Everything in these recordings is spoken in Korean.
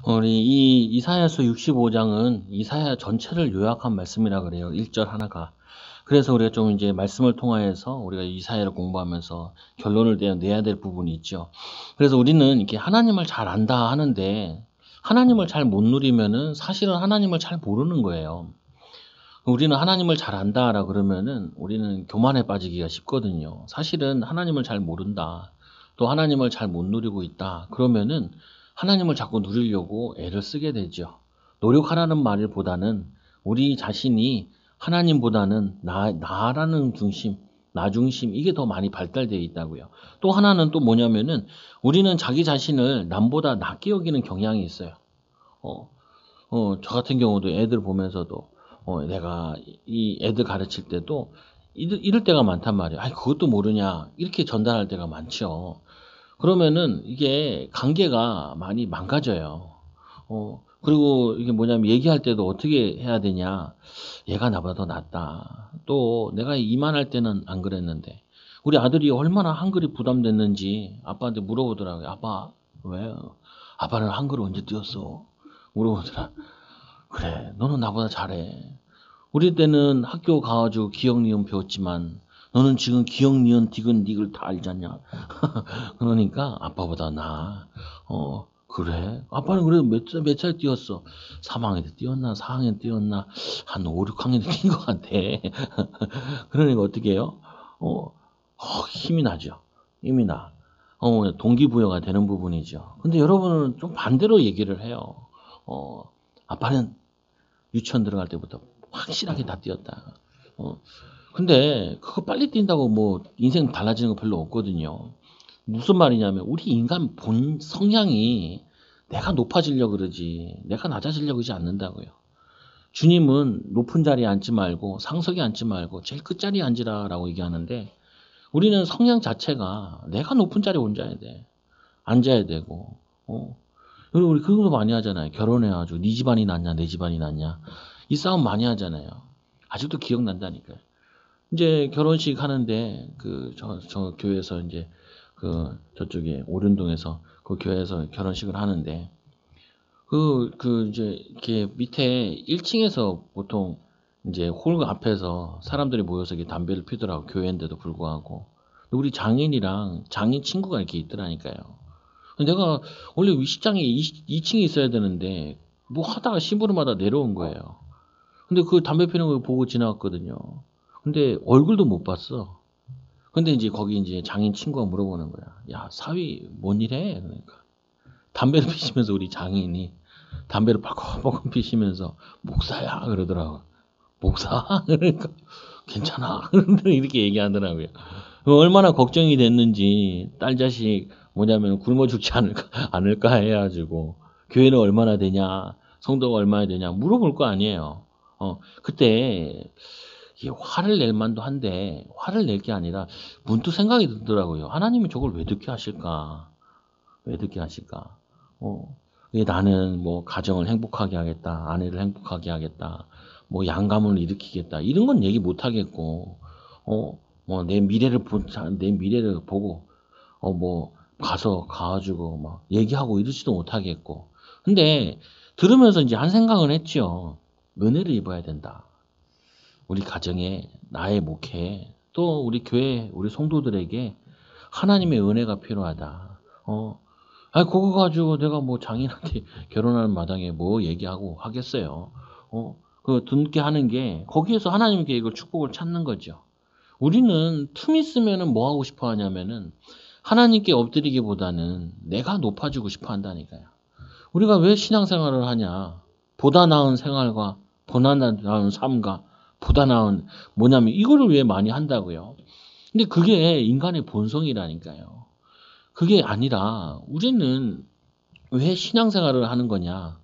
우리 이 이사야서 65장은 이사야 전체를 요약한 말씀이라 그래요. 1절 하나가. 그래서 우리가 좀 이제 말씀을 통하여서 우리가 이사야를 공부하면서 결론을 내야 될 부분이 있죠. 그래서 우리는 이렇게 하나님을 잘 안다 하는데 하나님을 잘 못 누리면은 사실은 하나님을 잘 모르는 거예요. 우리는 하나님을 잘 안다라 그러면은 우리는 교만에 빠지기가 쉽거든요. 사실은 하나님을 잘 모른다. 또 하나님을 잘 못 누리고 있다. 그러면은 하나님을 자꾸 누리려고 애를 쓰게 되죠. 노력하라는 말보다는 우리 자신이 하나님보다는 나라는 중심, 나 중심 이게 더 많이 발달되어 있다고요. 또 하나는 또 뭐냐면은 우리는 자기 자신을 남보다 낮게 여기는 경향이 있어요. 저 같은 경우도 애들 보면서도 내가 이 애들 가르칠 때도 이럴 때가 많단 말이에요. 아이, 그것도 모르냐. 이렇게 전달할 때가 많죠. 그러면은 이게 관계가 많이 망가져요. 그리고 이게 뭐냐면 얘기할 때도 어떻게 해야 되냐. 얘가 나보다 더 낫다. 또 내가 이만할 때는 안 그랬는데. 우리 아들이 얼마나 한글이 부담됐는지 아빠한테 물어보더라고요. 아빠, 왜? 아빠는 한글 언제 띄웠어? 물어보더라. 그래, 너는 나보다 잘해. 우리 때는 학교 가가지고 기억, 니은 배웠지만 너는 지금 기억, 니은, 디귿, 니글 다 알잖냐. 그러니까 아빠보다 나아. 그래? 아빠는 그래도 몇 살 뛰었어? 3학년 때 뛰었나? 4학년 뛰었나? 한 5, 6학년 때 뛴 것 같아. 그러니까 어떻게 해요? 힘이 나죠. 힘이 나. 동기부여가 되는 부분이죠. 근데 여러분은 좀 반대로 얘기를 해요. 아빠는 유치원 들어갈 때부터 확실하게 다 뛰었다. 근데 그거 빨리 뛴다고 뭐 인생 달라지는 거 별로 없거든요. 무슨 말이냐면 우리 인간 본 성향이 내가 높아지려고 그러지 내가 낮아지려고 그러지 않는다고요. 주님은 높은 자리에 앉지 말고 상석에 앉지 말고 제일 끝자리에 앉으라라고 얘기하는데 우리는 성향 자체가 내가 높은 자리에 앉아야 돼. 앉아야 되고. 그리고 우리 그런 거 많이 하잖아요. 결혼해가지고 네 집안이 낫냐 내 집안이 낫냐 이 싸움 많이 하잖아요. 아직도 기억난다니까요. 이제 결혼식 하는데 저 교회에서 이제 저쪽에 오륜동에서 그 교회에서 결혼식을 하는데 이제 이렇게 밑에 1층에서 보통 이제 홀 앞에서 사람들이 모여서 이렇게 담배를 피더라고 교회인데도 불구하고 우리 장인이랑 장인 친구가 이렇게 있더라니까요. 내가 원래 위식장에 2층에 있어야 되는데 뭐 하다가 심부름하다 내려온 거예요. 근데 그 담배 피는 거 보고 지나갔거든요. 근데 얼굴도 못 봤어. 근데 이제 거기 이제 장인 친구가 물어보는 거야. 야, 사위 뭔 일해? 그러니까 담배를 피시면서 우리 장인이 담배를 벌컥벌컥 피시면서 목사야 그러더라고. 목사? 그러니까 괜찮아. 이렇게 얘기하더라고요. 얼마나 걱정이 됐는지 딸 자식 뭐냐면 굶어 죽지 않을까 해가지고 교회는 얼마나 되냐, 성도가 얼마나 되냐 물어볼 거 아니에요. 그때 이게 화를 낼 만도 한데 화를 낼 게 아니라 문득 생각이 들더라고요. 하나님이 저걸 왜 듣게 하실까? 왜 듣게 하실까? 이게 나는 뭐 가정을 행복하게 하겠다, 아내를 행복하게 하겠다, 뭐 양감을 일으키겠다 이런 건 얘기 못 하겠고, 뭐 내 미래를 보고 뭐 가가지고 막 얘기하고 이러지도 못하겠고. 근데 들으면서 이제 한 생각은 했죠. 은혜를 입어야 된다. 우리 가정에 나의 목회에 또 우리 교회 우리 성도들에게 하나님의 은혜가 필요하다. 그거 가지고 내가 뭐 장인한테 결혼하는 마당에 뭐 얘기하고 하겠어요. 그 듣게 하는 게 거기에서 하나님께 이걸 축복을 찾는 거죠. 우리는 틈 있으면은 뭐 하고 싶어 하냐면은 하나님께 엎드리기보다는 내가 높아지고 싶어 한다니까요. 우리가 왜 신앙생활을 하냐? 보다 나은 생활과 보다 나은 삶과 보다 나은 뭐냐면 이거를 왜 많이 한다고요. 근데 그게 인간의 본성이라니까요. 그게 아니라 우리는 왜 신앙생활을 하는 거냐?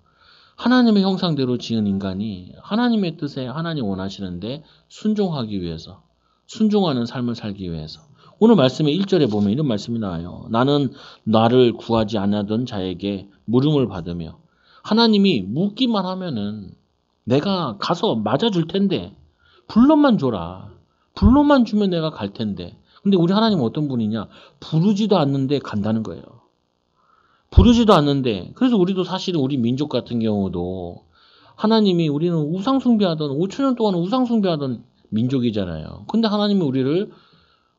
하나님의 형상대로 지은 인간이 하나님의 뜻에 하나님 원하시는데 순종하기 위해서 순종하는 삶을 살기 위해서 오늘 말씀의 1절에 보면 이런 말씀이 나와요. 나는 나를 구하지 않았던 자에게 물음을 받으며 하나님이 묻기만 하면은 내가 가서 맞아줄 텐데 불러만 줘라. 불러만 주면 내가 갈 텐데. 근데 우리 하나님은 어떤 분이냐? 부르지도 않는데 간다는 거예요. 부르지도 않는데, 그래서 우리도 사실은 우리 민족 같은 경우도 하나님이 우리는 우상숭배하던 5천년 동안 우상숭배하던 민족이잖아요. 근데 하나님이 우리를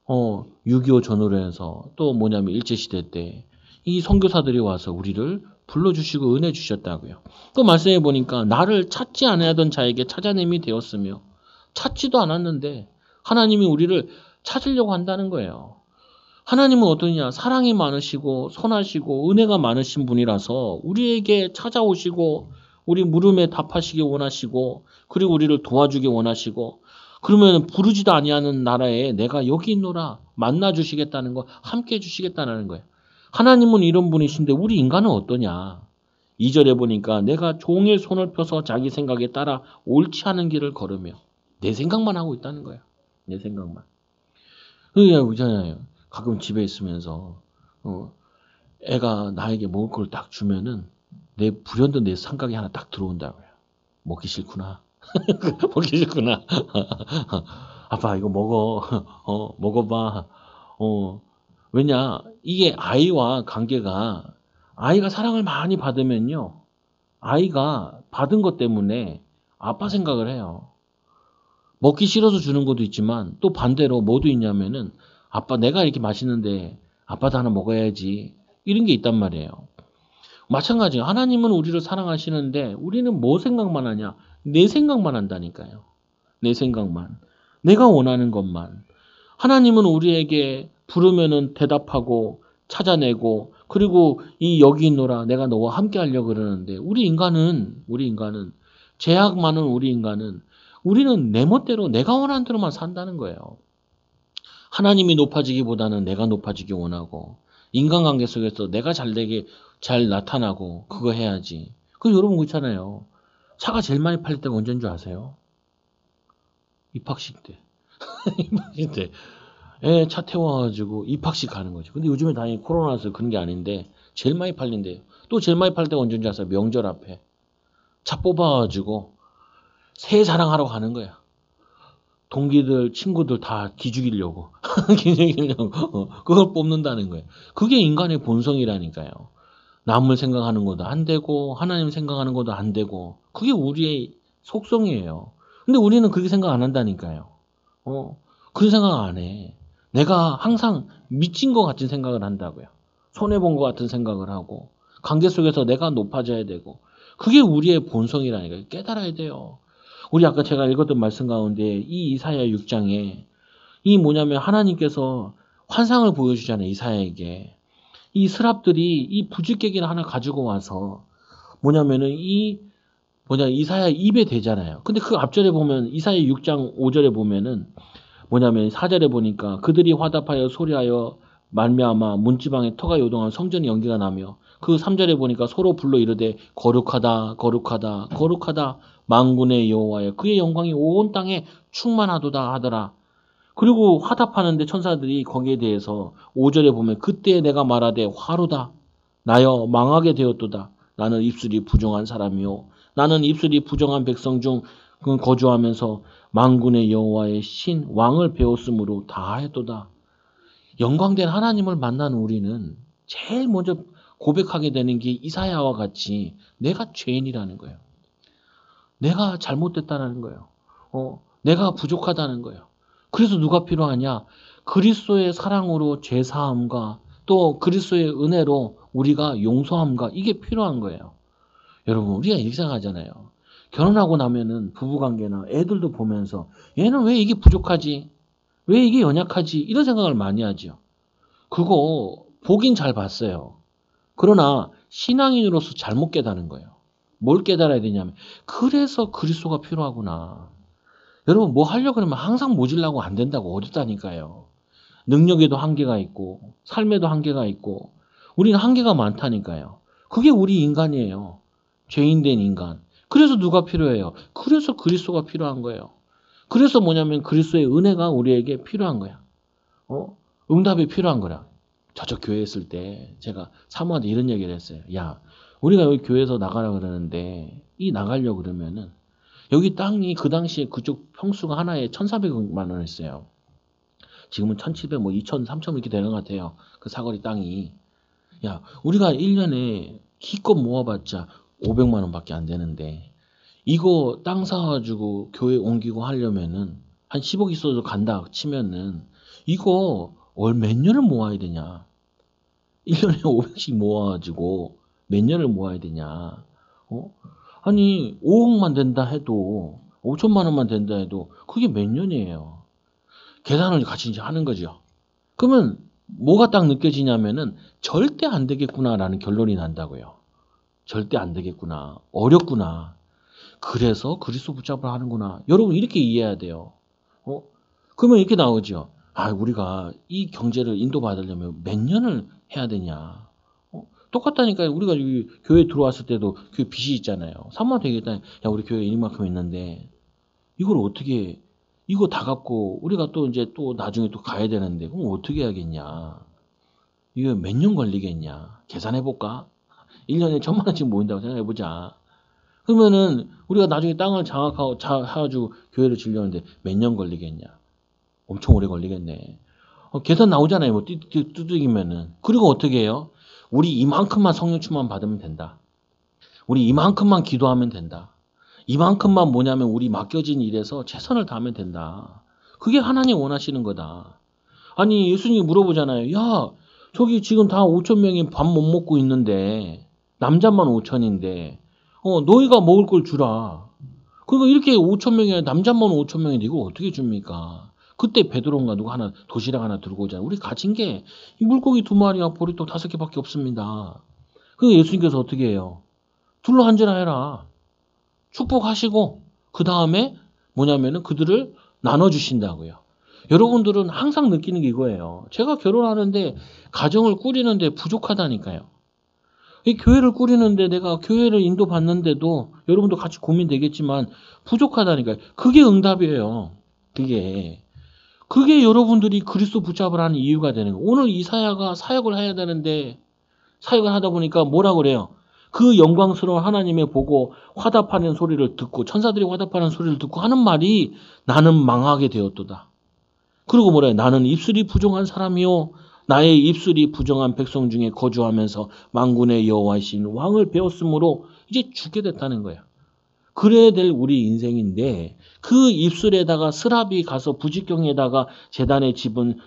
6.25 전후로 해서 또 뭐냐면 일제시대 때 이 선교사들이 와서 우리를 불러주시고 은혜 주셨다고요. 또 말씀해 보니까 나를 찾지 않아야던 자에게 찾아냄이 되었으며 찾지도 않았는데 하나님이 우리를 찾으려고 한다는 거예요. 하나님은 어떠냐? 사랑이 많으시고 선하시고 은혜가 많으신 분이라서 우리에게 찾아오시고 우리 물음에 답하시기 원하시고 그리고 우리를 도와주기 원하시고 그러면 부르지도 아니하는 나라에 내가 여기 있노라 만나 주시겠다는 거 함께 해 주시겠다는 거예요. 하나님은 이런 분이신데 우리 인간은 어떠냐? 2절에 보니까 내가 종의 손을 펴서 자기 생각에 따라 옳지 않은 길을 걸으며 내 생각만 하고 있다는 거예요. 내 생각만. 그러니까 있잖아요. 가끔 집에 있으면서 애가 나에게 먹을 걸 딱 주면은 내 불현듯 내 생각이 하나 딱 들어온다고요. 먹기 싫구나. 먹기 싫구나. 아빠 이거 먹어. 먹어봐. 왜냐 이게 아이와 관계가 아이가 사랑을 많이 받으면요. 아이가 받은 것 때문에 아빠 생각을 해요. 먹기 싫어서 주는 것도 있지만 또 반대로 뭐도 있냐면은 아빠 내가 이렇게 맛있는데 아빠도 하나 먹어야지 이런 게 있단 말이에요. 마찬가지예요. 하나님은 우리를 사랑하시는데 우리는 뭐 생각만 하냐? 내 생각만 한다니까요. 내 생각만. 내가 원하는 것만. 하나님은 우리에게 부르면은 대답하고 찾아내고 그리고 이 여기 있노라 내가 너와 함께 하려고 그러는데 우리 인간은 죄악 많은 우리 인간은 우리는 내 멋대로 내가 원하는 대로만 산다는 거예요. 하나님이 높아지기보다는 내가 높아지기 원하고 인간관계 속에서 내가 잘되게 잘 나타나고 그거 해야지. 그 여러분 그렇잖아요. 차가 제일 많이 팔릴 때가 언제인 줄 아세요? 입학식 때. 입학식 때. 애 차 태워가지고 입학식 가는 거죠. 근데 요즘에 다행히 코로나라서 그런 게 아닌데 제일 많이 팔린대요. 또 제일 많이 팔릴 때가 언제인 줄 아세요? 명절 앞에. 차 뽑아가지고 새 자랑하러 가는 거야. 동기들, 친구들 다 기죽이려고. 기죽이려고. 그걸 뽑는다는 거예요. 그게 인간의 본성이라니까요. 남을 생각하는 것도 안 되고, 하나님 생각하는 것도 안 되고, 그게 우리의 속성이에요. 근데 우리는 그렇게 생각 안 한다니까요. 그런 생각 안 해. 내가 항상 미친 것 같은 생각을 한다고요. 손해본 것 같은 생각을 하고, 관계 속에서 내가 높아져야 되고, 그게 우리의 본성이라니까요. 깨달아야 돼요. 우리 아까 제가 읽었던 말씀 가운데 이 이사야 6장에 이 뭐냐면 하나님께서 환상을 보여주잖아요. 이사야에게. 이 스랍들이 이 부직객이를 하나 가지고 와서 뭐냐면은 이사야 입에 대잖아요. 근데 그 앞절에 보면 이사야 6장 5절에 보면은 뭐냐면 4절에 보니까 그들이 화답하여 소리하여 말미암아 문지방에 터가 요동한 성전이 연기가 나며 그 3절에 보니까 서로 불러 이르되 거룩하다 거룩하다 거룩하다 만군의 여호와여 그의 영광이 온 땅에 충만하도다 하더라. 그리고 화답하는데 천사들이 거기에 대해서 5절에 보면 그때 내가 말하되 화로다 나여 망하게 되었도다. 나는 입술이 부정한 사람이요 나는 입술이 부정한 백성 중 거주하면서 만군의 여호와의 신 왕을 배웠으므로 다했도다. 영광된 하나님을 만난 우리는 제일 먼저 고백하게 되는 게 이사야와 같이 내가 죄인이라는 거예요. 내가 잘못됐다는 거예요. 내가 부족하다는 거예요. 그래서 누가 필요하냐? 그리스도의 사랑으로 죄사함과 또 그리스도의 은혜로 우리가 용서함과 이게 필요한 거예요. 여러분 우리가 이렇게 생각하잖아요. 결혼하고 나면은 부부관계나 애들도 보면서 얘는 왜 이게 부족하지? 왜 이게 연약하지? 이런 생각을 많이 하죠. 그거 보긴 잘 봤어요. 그러나 신앙인으로서 잘못 깨달은 거예요. 뭘 깨달아야 되냐면 그래서 그리스도가 필요하구나. 여러분 뭐 하려고 그러면 항상 모질라고 안 된다고 어렵다니까요. 능력에도 한계가 있고 삶에도 한계가 있고 우리는 한계가 많다니까요. 그게 우리 인간이에요. 죄인된 인간. 그래서 누가 필요해요? 그래서 그리스도가 필요한 거예요. 그래서 뭐냐면 그리스도의 은혜가 우리에게 필요한 거야. 응답이 필요한 거라. 저쪽 교회에 있을 때 제가 사모한테 이런 얘기를 했어요. 야, 우리가 여기 교회에서 나가라 그러는데 이 나가려고 그러면은 여기 땅이 그 당시에 그쪽 평수가 하나에 1,400만 원이었어요. 지금은 1,700, 2,000, 3,000 이렇게 되는 것 같아요. 그 사거리 땅이. 야, 우리가 1년에 기껏 모아봤자 500만 원밖에 안 되는데 이거 땅 사가지고 교회 옮기고 하려면은 한 10억 있어도 간다 치면은 이거 몇 년을 모아야 되냐? 1년에 500씩 모아가지고 몇 년을 모아야 되냐? 어? 아니 5억만 된다 해도 5천만 원만 된다 해도 그게 몇 년이에요? 계산을 같이 이제 하는 거죠. 그러면 뭐가 딱 느껴지냐면은 절대 안 되겠구나라는 결론이 난다고요. 절대 안 되겠구나. 어렵구나. 그래서 그리스도 붙잡으려 하는구나. 여러분 이렇게 이해해야 돼요. 어? 그러면 이렇게 나오죠. 아, 우리가 이 경제를 인도받으려면 몇 년을 해야 되냐. 똑같다니까요. 우리가 여기 교회 들어왔을 때도 교회 빚이 있잖아요. 3만 되겠다. 야, 우리 교회 이만큼 있는데 이걸 어떻게 이거 다 갚고 우리가 또 이제 또 나중에 또 가야 되는데 그럼 어떻게 해야겠냐. 이거 몇 년 걸리겠냐. 계산해 볼까? 1년에 1,000만 원씩 모인다고 생각해 보자. 그러면은 우리가 나중에 땅을 장악하고 해가지고 교회를 지려는데 몇 년 걸리겠냐? 엄청 오래 걸리겠네. 계산 나오잖아요. 뭐 두들기면은. 그리고 어떻게 해요? 우리 이만큼만 성령 충만 받으면 된다. 우리 이만큼만 기도하면 된다. 이만큼만 뭐냐면 우리 맡겨진 일에서 최선을 다하면 된다. 그게 하나님 원하시는 거다. 아니 예수님이 물어보잖아요. 야, 저기 지금 다 5천 명이 밥 못 먹고 있는데 남자만 5천인데 너희가 먹을 걸 주라. 그러니까 이렇게 5천 명이 남자만 5천 명인데 이거 어떻게 줍니까? 그때 베드로인가 누가 하나 도시락 하나 들고 오잖아요. 우리 가진 게 이 물고기 2마리와 보리떡 5개밖에 없습니다. 그 예수님께서 어떻게 해요? 둘러 앉으라 해라. 축복하시고 그 다음에 뭐냐면은 그들을 나눠주신다고요. 여러분들은 항상 느끼는 게 이거예요. 제가 결혼하는데 가정을 꾸리는데 부족하다니까요. 이 교회를 꾸리는데 내가 교회를 인도받는데도 여러분도 같이 고민되겠지만 부족하다니까요. 그게 응답이에요. 그게 여러분들이 그리스도 붙잡으라 하는 이유가 되는 거예요. 오늘 이사야가 사역을 해야 되는데 사역을 하다 보니까 뭐라 그래요? 그 영광스러운 하나님의 보고 화답하는 소리를 듣고 천사들이 화답하는 소리를 듣고 하는 말이 나는 망하게 되었도다. 그리고 뭐래요? 나는 입술이 부정한 사람이요 나의 입술이 부정한 백성 중에 거주하면서 만군의 여호와이신 왕을 배웠으므로 이제 죽게 됐다는 거예요. 그래야 될 우리 인생인데 그 입술에다가 스랍이 가서 부직경에다가 제단에 집은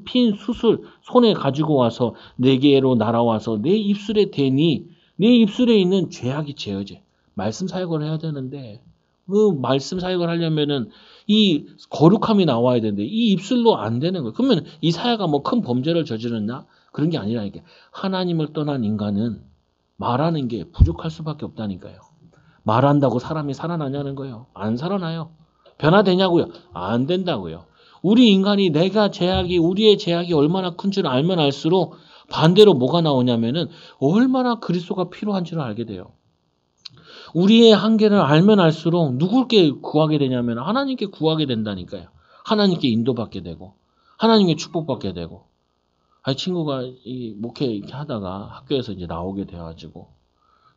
핀 숯을 손에 가지고 와서 내게로 날아와서 내 입술에 대니 내 입술에 있는 죄악이 제어제. 말씀 사역을 해야 되는데 그 말씀 사역을 하려면은 이 거룩함이 나와야 되는데 이 입술로 안 되는 거예요. 그러면 이사야가 뭐 큰 범죄를 저질렀나? 그런 게 아니라니까. 하나님을 떠난 인간은 말하는 게 부족할 수밖에 없다니까요. 말한다고 사람이 살아나냐는 거예요. 안 살아나요. 변화되냐고요? 안 된다고요. 우리 인간이 우리의 제약이 얼마나 큰 줄 알면 알수록 반대로 뭐가 나오냐면은 얼마나 그리스도가 필요한 줄 알게 돼요. 우리의 한계를 알면 알수록 누구께 구하게 되냐면 하나님께 구하게 된다니까요. 하나님께 인도받게 되고 하나님께 축복받게 되고. 아니 친구가 이 목회 이렇게 하다가 학교에서 이제 나오게 돼가지고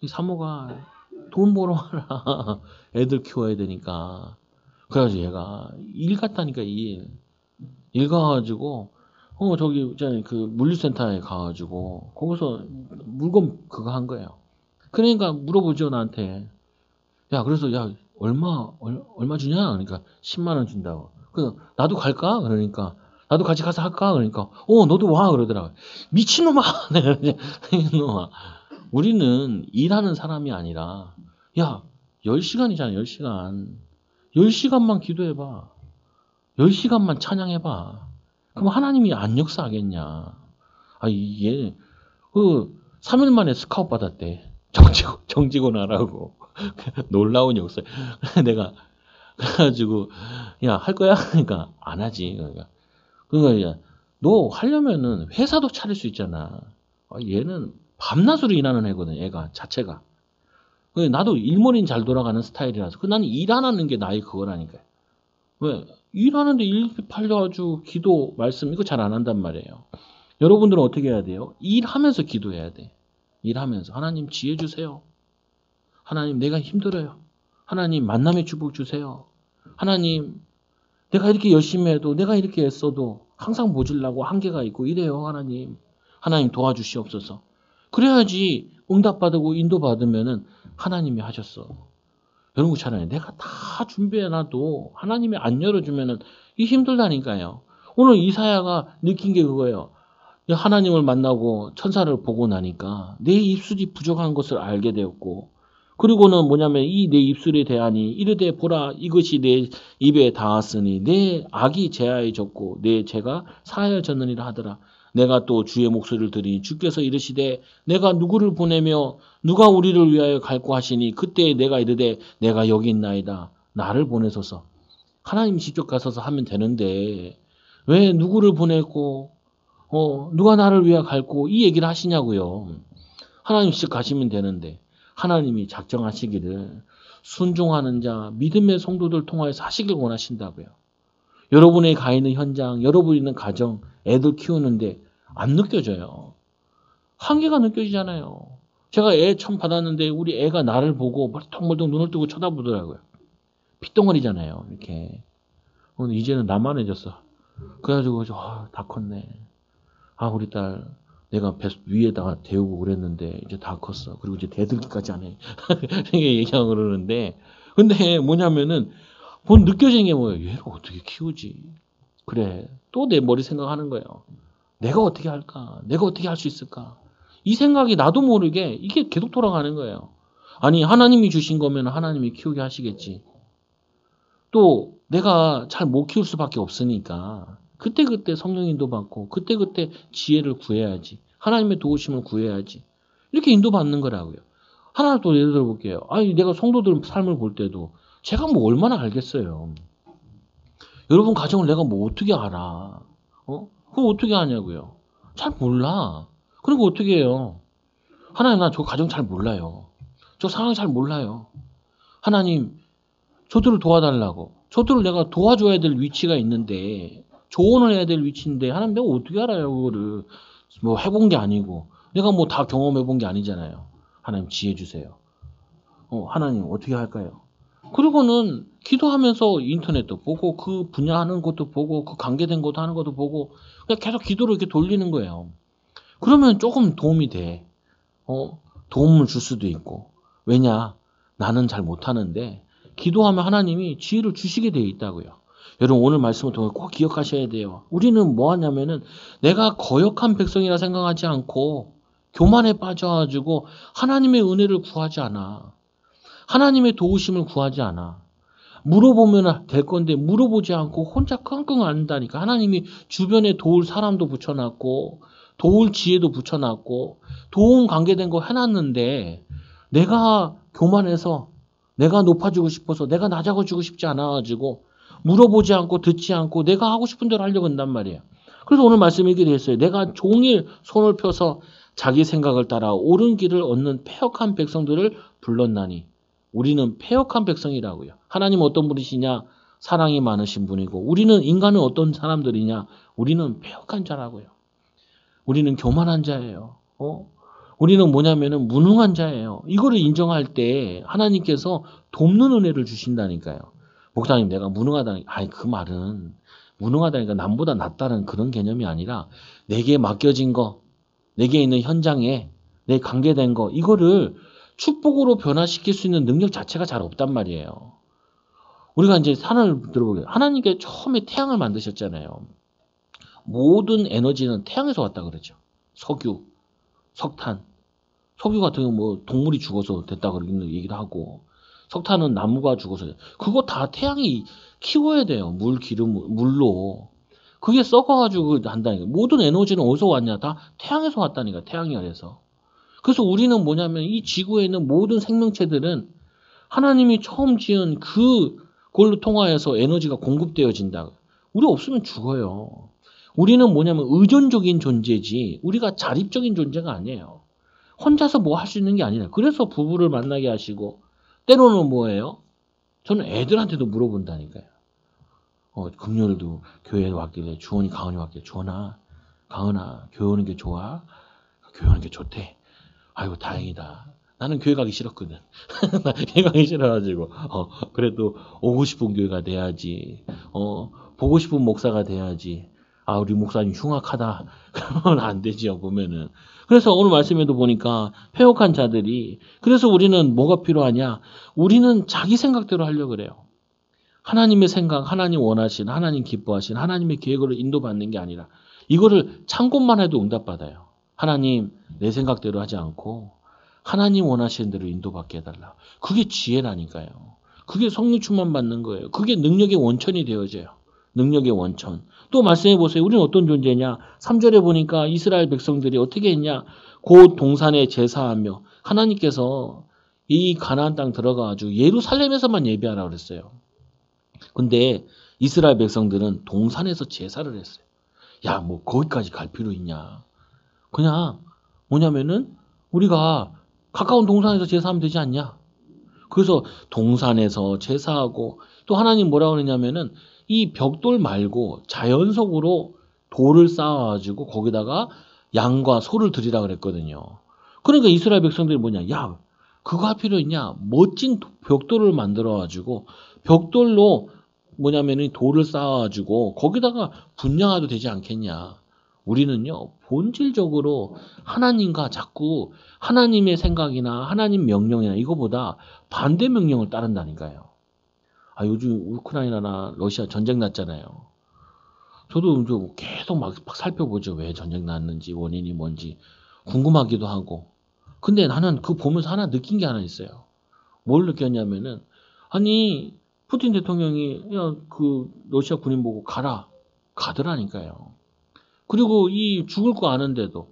이 사모가 돈 벌어 와라. 애들 키워야 되니까. 그래가지고 얘가 일 갔다니까 일 가가지고 저기 있잖아요. 그 물류센터에 가가지고 거기서 물건 그거 한 거예요. 그러니까 물어보죠 나한테. 야 그래서 야 얼마 주냐? 그러니까 10만 원 준다고. 그래서 나도 갈까? 그러니까 나도 같이 가서 할까? 그러니까 너도 와 그러더라고요. 미친놈아. 미친놈아. 우리는 일하는 사람이 아니라 야 10시간이잖아 10시간. 10시간만 기도해봐. 10시간만 찬양해봐. 그럼 하나님이 안 역사하겠냐. 아 이게 3일 만에 스카웃 받았대. 정직원 하라고. 놀라운 역사. 내가 그래가지고 야 할 거야? 그러니까 안 하지. 그러니까 너 하려면은 회사도 차릴 수 있잖아. 얘는 밤낮으로 일하는 애거든. 애가 자체가. 나도 일머리는 잘 돌아가는 스타일이라서 나는 일 안 하는 게 나의 그거라니까. 왜? 일하는데 일 팔려가지고 기도 말씀 이거 잘 안 한단 말이에요. 여러분들은 어떻게 해야 돼요? 일하면서 기도해야 돼. 일하면서 하나님 지혜 주세요. 하나님 내가 힘들어요. 하나님 만남의 축복 주세요. 하나님 내가 이렇게 열심히 해도 내가 이렇게 애써도 항상 모질라고 한계가 있고 이래요. 하나님 도와주시옵소서. 그래야지 응답받고 인도받으면은 하나님이 하셨어. 여러분 그렇잖아요. 내가 다 준비해놔도 하나님이 안 열어주면은 이 힘들다니까요. 오늘 이사야가 느낀 게 그거예요. 하나님을 만나고 천사를 보고 나니까 내 입술이 부족한 것을 알게 되었고, 그리고는 뭐냐면 이 내 입술에 대하니 이르되 보라 이것이 내 입에 닿았으니 내 악이 제하여졌고 내 죄가 사하여졌느니라 하더라. 내가 또 주의 목소리를 들으니 주께서 이르시되 내가 누구를 보내며 누가 우리를 위하여 갈고 하시니 그때 내가 이르되 내가 여기 있나이다. 나를 보내소서. 하나님 직접 가서서 하면 되는데 왜 누구를 보냈고 누가 나를 위하여 갈고 이 얘기를 하시냐고요. 하나님 직접 가시면 되는데 하나님이 작정하시기를 순종하는 자 믿음의 성도들 통하여서 하시길 원하신다고요. 여러분의 가 있는 현장, 여러분이 있는 가정, 애들 키우는데 안 느껴져요. 한계가 느껴지잖아요. 제가 애 처음 받았는데 우리 애가 나를 보고 멀뚱멀뚱 눈을 뜨고 쳐다보더라고요. 핏덩어리잖아요. 이렇게. 근데 이제는 나만해졌어. 그래가지고 다 컸네. 우리 딸 내가 배 위에다가 데우고 그랬는데 이제 다 컸어. 그리고 이제 대들기까지 안 해. 이렇게 얘기하고 그러는데 근데 뭐냐면은 느껴지는 게 뭐예요? 얘를 어떻게 키우지? 그래. 또 내 머리 생각하는 거예요. 내가 어떻게 할까? 내가 어떻게 할 수 있을까? 이 생각이 나도 모르게 이게 계속 돌아가는 거예요. 아니 하나님이 주신 거면 하나님이 키우게 하시겠지. 또 내가 잘 못 키울 수밖에 없으니까 그때그때 성령 인도 받고 그때그때 지혜를 구해야지. 하나님의 도우심을 구해야지. 이렇게 인도받는 거라고요. 하나 또 예를 들어 볼게요. 아니 내가 성도들 삶을 볼 때도 제가 뭐 얼마나 알겠어요. 여러분 가정을 내가 뭐 어떻게 알아. 그거 어떻게 하냐고요. 잘 몰라. 그리고 어떻게 해요. 하나님 나 저 가정 잘 몰라요. 저 상황 잘 몰라요. 하나님 저들을 도와달라고. 저들을 내가 도와줘야 될 위치가 있는데 조언을 해야 될 위치인데 하나님 내가 어떻게 알아요 그거를. 뭐 해본 게 아니고 내가 뭐 다 경험해본 게 아니잖아요. 하나님 지혜 주세요. 하나님 어떻게 할까요? 그리고는 기도하면서 인터넷도 보고 그 분야 하는 것도 보고 그 관계된 것도 하는 것도 보고 그냥 계속 기도를 이렇게 돌리는 거예요. 그러면 조금 도움이 돼. 도움을 줄 수도 있고. 왜냐? 나는 잘 못하는데 기도하면 하나님이 지혜를 주시게 되어 있다고요. 여러분 오늘 말씀을 통해 꼭 기억하셔야 돼요. 우리는 뭐 하냐면은 내가 거역한 백성이라 생각하지 않고 교만에 빠져가지고 하나님의 은혜를 구하지 않아. 하나님의 도우심을 구하지 않아. 물어보면 될 건데 물어보지 않고 혼자 끙끙 앓는다니까. 하나님이 주변에 도울 사람도 붙여놨고 도울 지혜도 붙여놨고 도움 관계된 거 해놨는데 내가 교만해서 내가 높아지고 싶어서 내가 낮아지고 싶지 않아가지고 물어보지 않고 듣지 않고 내가 하고 싶은 대로 하려고 한단 말이에요. 그래서 오늘 말씀 이렇게 되었어요. 내가 종일 손을 펴서 자기 생각을 따라 옳은 길을 얻는 패역한 백성들을 불렀나니. 우리는 패역한 백성이라고요. 하나님 어떤 분이시냐? 사랑이 많으신 분이고 우리는 인간은 어떤 사람들이냐? 우리는 패역한 자라고요. 우리는 교만한 자예요. 우리는 뭐냐면은 무능한 자예요. 이거를 인정할 때 하나님께서 돕는 은혜를 주신다니까요. 목사님 내가 무능하다니까. 아니 그 말은 무능하다니까 남보다 낫다는 그런 개념이 아니라 내게 맡겨진 거, 내게 있는 현장에 내 관계된 거 이거를 축복으로 변화시킬 수 있는 능력 자체가 잘 없단 말이에요. 우리가 이제 산을 들어보게 하나님께 처음에 태양을 만드셨잖아요. 모든 에너지는 태양에서 왔다 그러죠. 석유, 석탄. 석유 같은 경우 뭐 동물이 죽어서 됐다 그러는 얘기도 하고 석탄은 나무가 죽어서 그거 다 태양이 키워야 돼요. 물, 기름, 물로. 그게 썩어가지고 한다니까. 모든 에너지는 어디서 왔냐? 다 태양에서 왔다니까. 태양이 아래서. 그래서 우리는 뭐냐면 이 지구에 있는 모든 생명체들은 하나님이 처음 지은 그걸로 통하여서 에너지가 공급되어진다. 우리 없으면 죽어요. 우리는 뭐냐면 의존적인 존재지 우리가 자립적인 존재가 아니에요. 혼자서 뭐 할 수 있는 게 아니라. 그래서 부부를 만나게 하시고 때로는 뭐예요? 저는 애들한테도 물어본다니까요. 금요일도 교회에 왔길래 주원이 강은이 왔길래 주원아 강은아 교회 오는 게 좋아? 교회 오는 게 좋대. 아이고 다행이다. 나는 교회 가기 싫었거든. 나 교회 가기 싫어가지고 그래도 오고 싶은 교회가 돼야지. 보고 싶은 목사가 돼야지. 아, 우리 목사님 흉악하다. 그러면 안 되지요, 보면은. 그래서 오늘 말씀에도 보니까 패역한 자들이, 그래서 우리는 뭐가 필요하냐? 우리는 자기 생각대로 하려고 그래요. 하나님의 생각, 하나님 원하신, 하나님 기뻐하신, 하나님의 계획으로 인도받는 게 아니라 이거를 참고만 해도 응답받아요. 하나님, 내 생각대로 하지 않고 하나님 원하시는 대로 인도받게 해달라. 그게 지혜라니까요. 그게 성령 충만 받는 거예요. 그게 능력의 원천이 되어져요. 능력의 원천. 또 말씀해 보세요. 우리는 어떤 존재냐? 3절에 보니까 이스라엘 백성들이 어떻게 했냐? 곧 동산에 제사하며 하나님께서 이 가나안 땅 들어가가지고 예루살렘에서만 예배하라 그랬어요. 근데 이스라엘 백성들은 동산에서 제사를 했어요. 야, 뭐 거기까지 갈 필요 있냐? 그냥 뭐냐면은 우리가 가까운 동산에서 제사하면 되지 않냐? 그래서 동산에서 제사하고 또 하나님 뭐라고 그러냐면은 이 벽돌 말고 자연석으로 돌을 쌓아가지고 거기다가 양과 소를 드리라 그랬거든요. 그러니까 이스라엘 백성들이 뭐냐? 야, 그거 할 필요 있냐? 멋진 벽돌을 만들어가지고 벽돌로 뭐냐면은 돌을 쌓아가지고 거기다가 분양해도 되지 않겠냐? 우리는요, 본질적으로 하나님과 자꾸 하나님의 생각이나 하나님 명령이나 이거보다 반대 명령을 따른다니까요. 아, 요즘 우크라이나나 러시아 전쟁 났잖아요. 저도 좀 계속 막 살펴보죠. 왜 전쟁 났는지, 원인이 뭔지 궁금하기도 하고. 근데 나는 그 보면서 하나 느낀 게 하나 있어요. 뭘 느꼈냐면은, 아니, 푸틴 대통령이, 야, 그, 러시아 군인 보고 가라. 가더라니까요. 그리고 이 죽을 거 아는데도,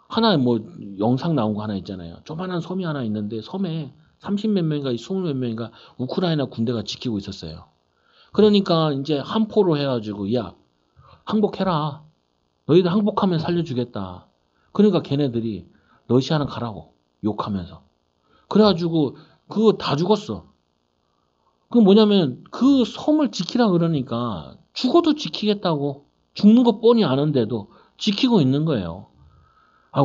하나 뭐, 영상 나온 거 하나 있잖아요. 조만한 섬이 하나 있는데, 섬에 30몇 명인가, 20몇 명인가, 우크라이나 군대가 지키고 있었어요. 그러니까 이제 한포로 해가지고, 야, 항복해라. 너희들 항복하면 살려주겠다. 그러니까 걔네들이 러시아는 가라고 욕하면서. 그래가지고 그거 다 죽었어. 그 뭐냐면 그 섬을 지키라 그러니까 죽어도 지키겠다고 죽는 거 뻔히 아는데도 지키고 있는 거예요. 아,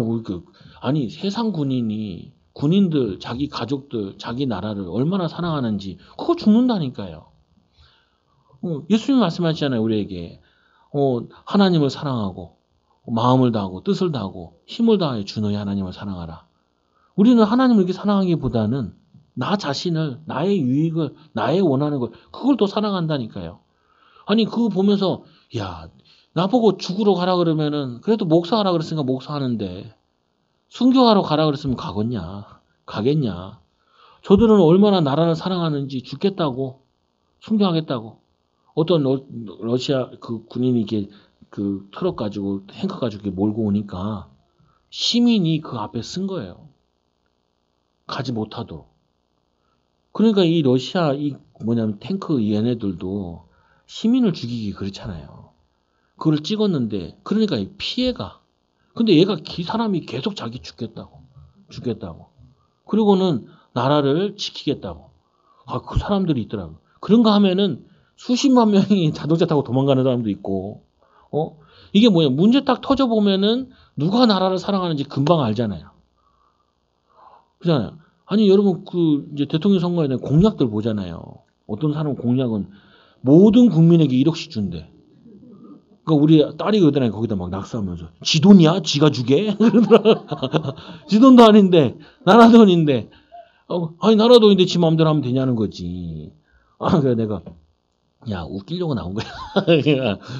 아니 세상 군인들 자기 가족들 자기 나라를 얼마나 사랑하는지 그거 죽는다니까요. 예수님 말씀하시잖아요 우리에게 하나님을 사랑하고 마음을 다하고 뜻을 다하고 힘을 다하여 주 너희 하나님을 사랑하라. 우리는 하나님을 이렇게 사랑하기보다는 나 자신을, 나의 유익을, 나의 원하는 걸, 그걸 더 사랑한다니까요. 아니, 그거 보면서, 야, 나보고 죽으러 가라 그러면은, 그래도 목사하라 그랬으니까 목사하는데, 순교하러 가라 그랬으면 가겠냐. 저들은 얼마나 나라를 사랑하는지 죽겠다고, 순교하겠다고. 어떤 러시아 그 군인이 이렇게 그 트럭 가지고, 탱크 가지고 이렇게 몰고 오니까, 시민이 그 앞에 쓴 거예요. 가지 못하도록. 그러니까 이 러시아 탱크 얘네들도 시민을 죽이기 그렇잖아요. 그걸 찍었는데 그러니까 이 피해가. 근데 얘가 사람이 계속 자기 죽겠다고. 그리고는 나라를 지키겠다고. 아, 그 사람들이 있더라고. 그런가 하면은 수십만 명이 자동차 타고 도망가는 사람도 있고. 이게 뭐야? 문제 딱 터져 보면은 누가 나라를 사랑하는지 금방 알잖아요. 그잖아요. 아니 여러분 이제 대통령 선거에 대한 공약들 보잖아요. 어떤 사람은 공약은 모든 국민에게 1억씩 준대. 그러니까 우리 딸이 그러더니 거기다 막 낙서하면서 지 돈이야? 지가 주게? 지 돈도 아닌데 나라 돈인데 아니 나라 돈인데 지 마음대로 하면 되냐는 거지. 그래서 내가 야 웃기려고 나온 거야.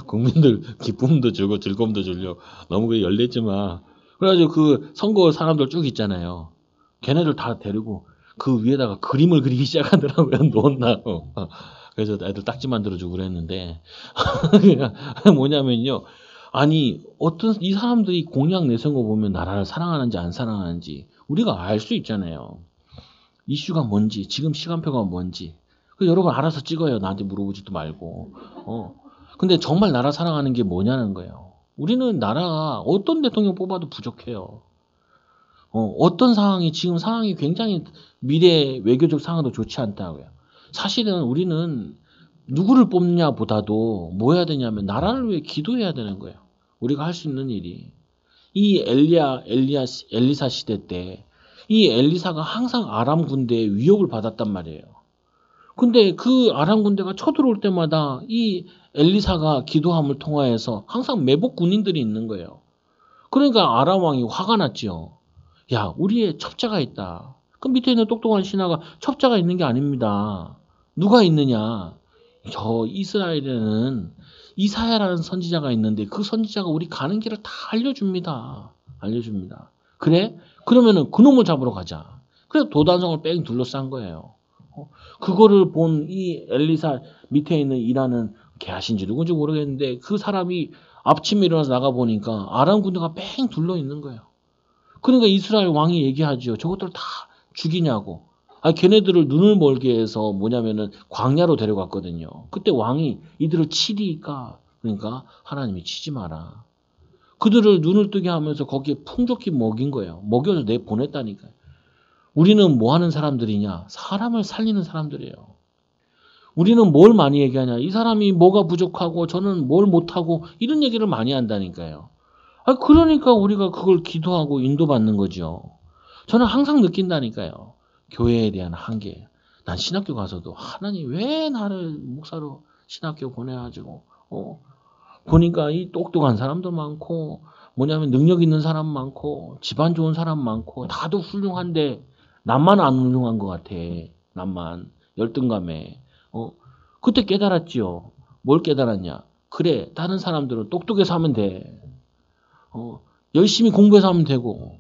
국민들 기쁨도 주고 즐거움도 주려고 너무 열내지 마. 그래가지고 그 선거 사람들 쭉 있잖아요. 걔네들 다 데리고 그 위에다가 그림을 그리기 시작하더라고요. 논나고. 그래서 애들 딱지 만들어주고 그랬는데 뭐냐면요. 아니 이 사람들이 공약 내세운 거 보면 나라를 사랑하는지 안 사랑하는지 우리가 알 수 있잖아요. 이슈가 뭔지 지금 시간표가 뭔지 여러분 알아서 찍어요. 나한테 물어보지도 말고. 근데 정말 나라 사랑하는 게 뭐냐는 거예요. 우리는 나라가 어떤 대통령 뽑아도 부족해요. 어떤 지금 상황이 굉장히 미래 외교적 상황도 좋지 않다고요. 사실은 우리는 누구를 뽑냐 보다도 뭐 해야 되냐면 나라를 위해 기도해야 되는 거예요. 우리가 할 수 있는 일이. 이 엘리사 시대 때 이 엘리사가 항상 아람 군대의 위협을 받았단 말이에요. 근데 그 아람 군대가 쳐들어올 때마다 이 엘리사가 기도함을 통하여서 항상 매복 군인들이 있는 거예요. 그러니까 아람 왕이 화가 났지요. 야, 우리의 첩자가 있다. 그 밑에 있는 똑똑한 신하가 첩자가 있는 게 아닙니다. 누가 있느냐? 저 이스라엘에는 이사야라는 선지자가 있는데 그 선지자가 우리 가는 길을 다 알려줍니다. 알려줍니다. 그래? 그러면은 그놈을 잡으러 가자. 그래서 도단성을 뺑 둘러싼 거예요. 그거를 본 이 엘리사 밑에 있는 일하는 개하신지 누군지 모르겠는데 그 사람이 아침에 일어나서 나가보니까 아람 군대가 뺑 둘러 있는 거예요. 그러니까 이스라엘 왕이 얘기하죠. 저것들 다 죽이냐고. 아, 걔네들을 눈을 멀게 해서 뭐냐면은 광야로 데려갔거든요. 그때 왕이 이들을 치리까? 그러니까 하나님이 치지 마라. 그들을 눈을 뜨게 하면서 거기에 풍족히 먹인 거예요. 먹여서 내보냈다니까요. 우리는 뭐 하는 사람들이냐? 사람을 살리는 사람들이에요. 우리는 뭘 많이 얘기하냐? 이 사람이 뭐가 부족하고 저는 뭘 못하고 이런 얘기를 많이 한다니까요. 아, 그러니까 우리가 그걸 기도하고 인도받는 거죠. 저는 항상 느낀다니까요. 교회에 대한 한계. 난 신학교 가서도 하나님 왜 나를 목사로 신학교 보내가지고 보니까 이 똑똑한 사람도 많고 뭐냐면 능력 있는 사람 많고 집안 좋은 사람 많고 다도 훌륭한데 나만 안 훌륭한 것 같아. 나만 열등감에. 그때 깨달았지요. 뭘 깨달았냐? 그래, 다른 사람들은 똑똑해서 하면 돼. 열심히 공부해서 하면 되고,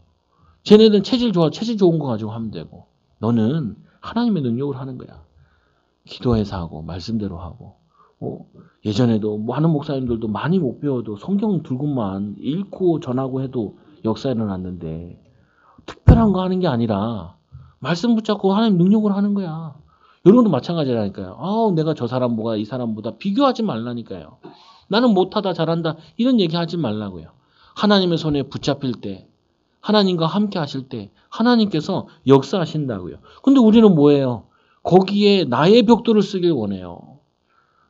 쟤네들은 체질 좋아, 체질 좋은 거 가지고 하면 되고, 너는 하나님의 능력을 하는 거야. 기도해서 하고, 말씀대로 하고. 예전에도 많은 목사님들도 많이 못 배워도 성경 들고만 읽고 전하고 해도 역사 일어났는데, 특별한 거 하는 게 아니라, 말씀 붙잡고 하나님 능력을 하는 거야. 여러분도 마찬가지라니까요. 내가 저 사람보다 이 사람보다 비교하지 말라니까요. 나는 못하다 잘한다 이런 얘기 하지 말라고요. 하나님의 손에 붙잡힐 때 하나님과 함께 하실 때 하나님께서 역사하신다고요. 근데 우리는 뭐예요? 거기에 나의 벽돌을 쓰길 원해요.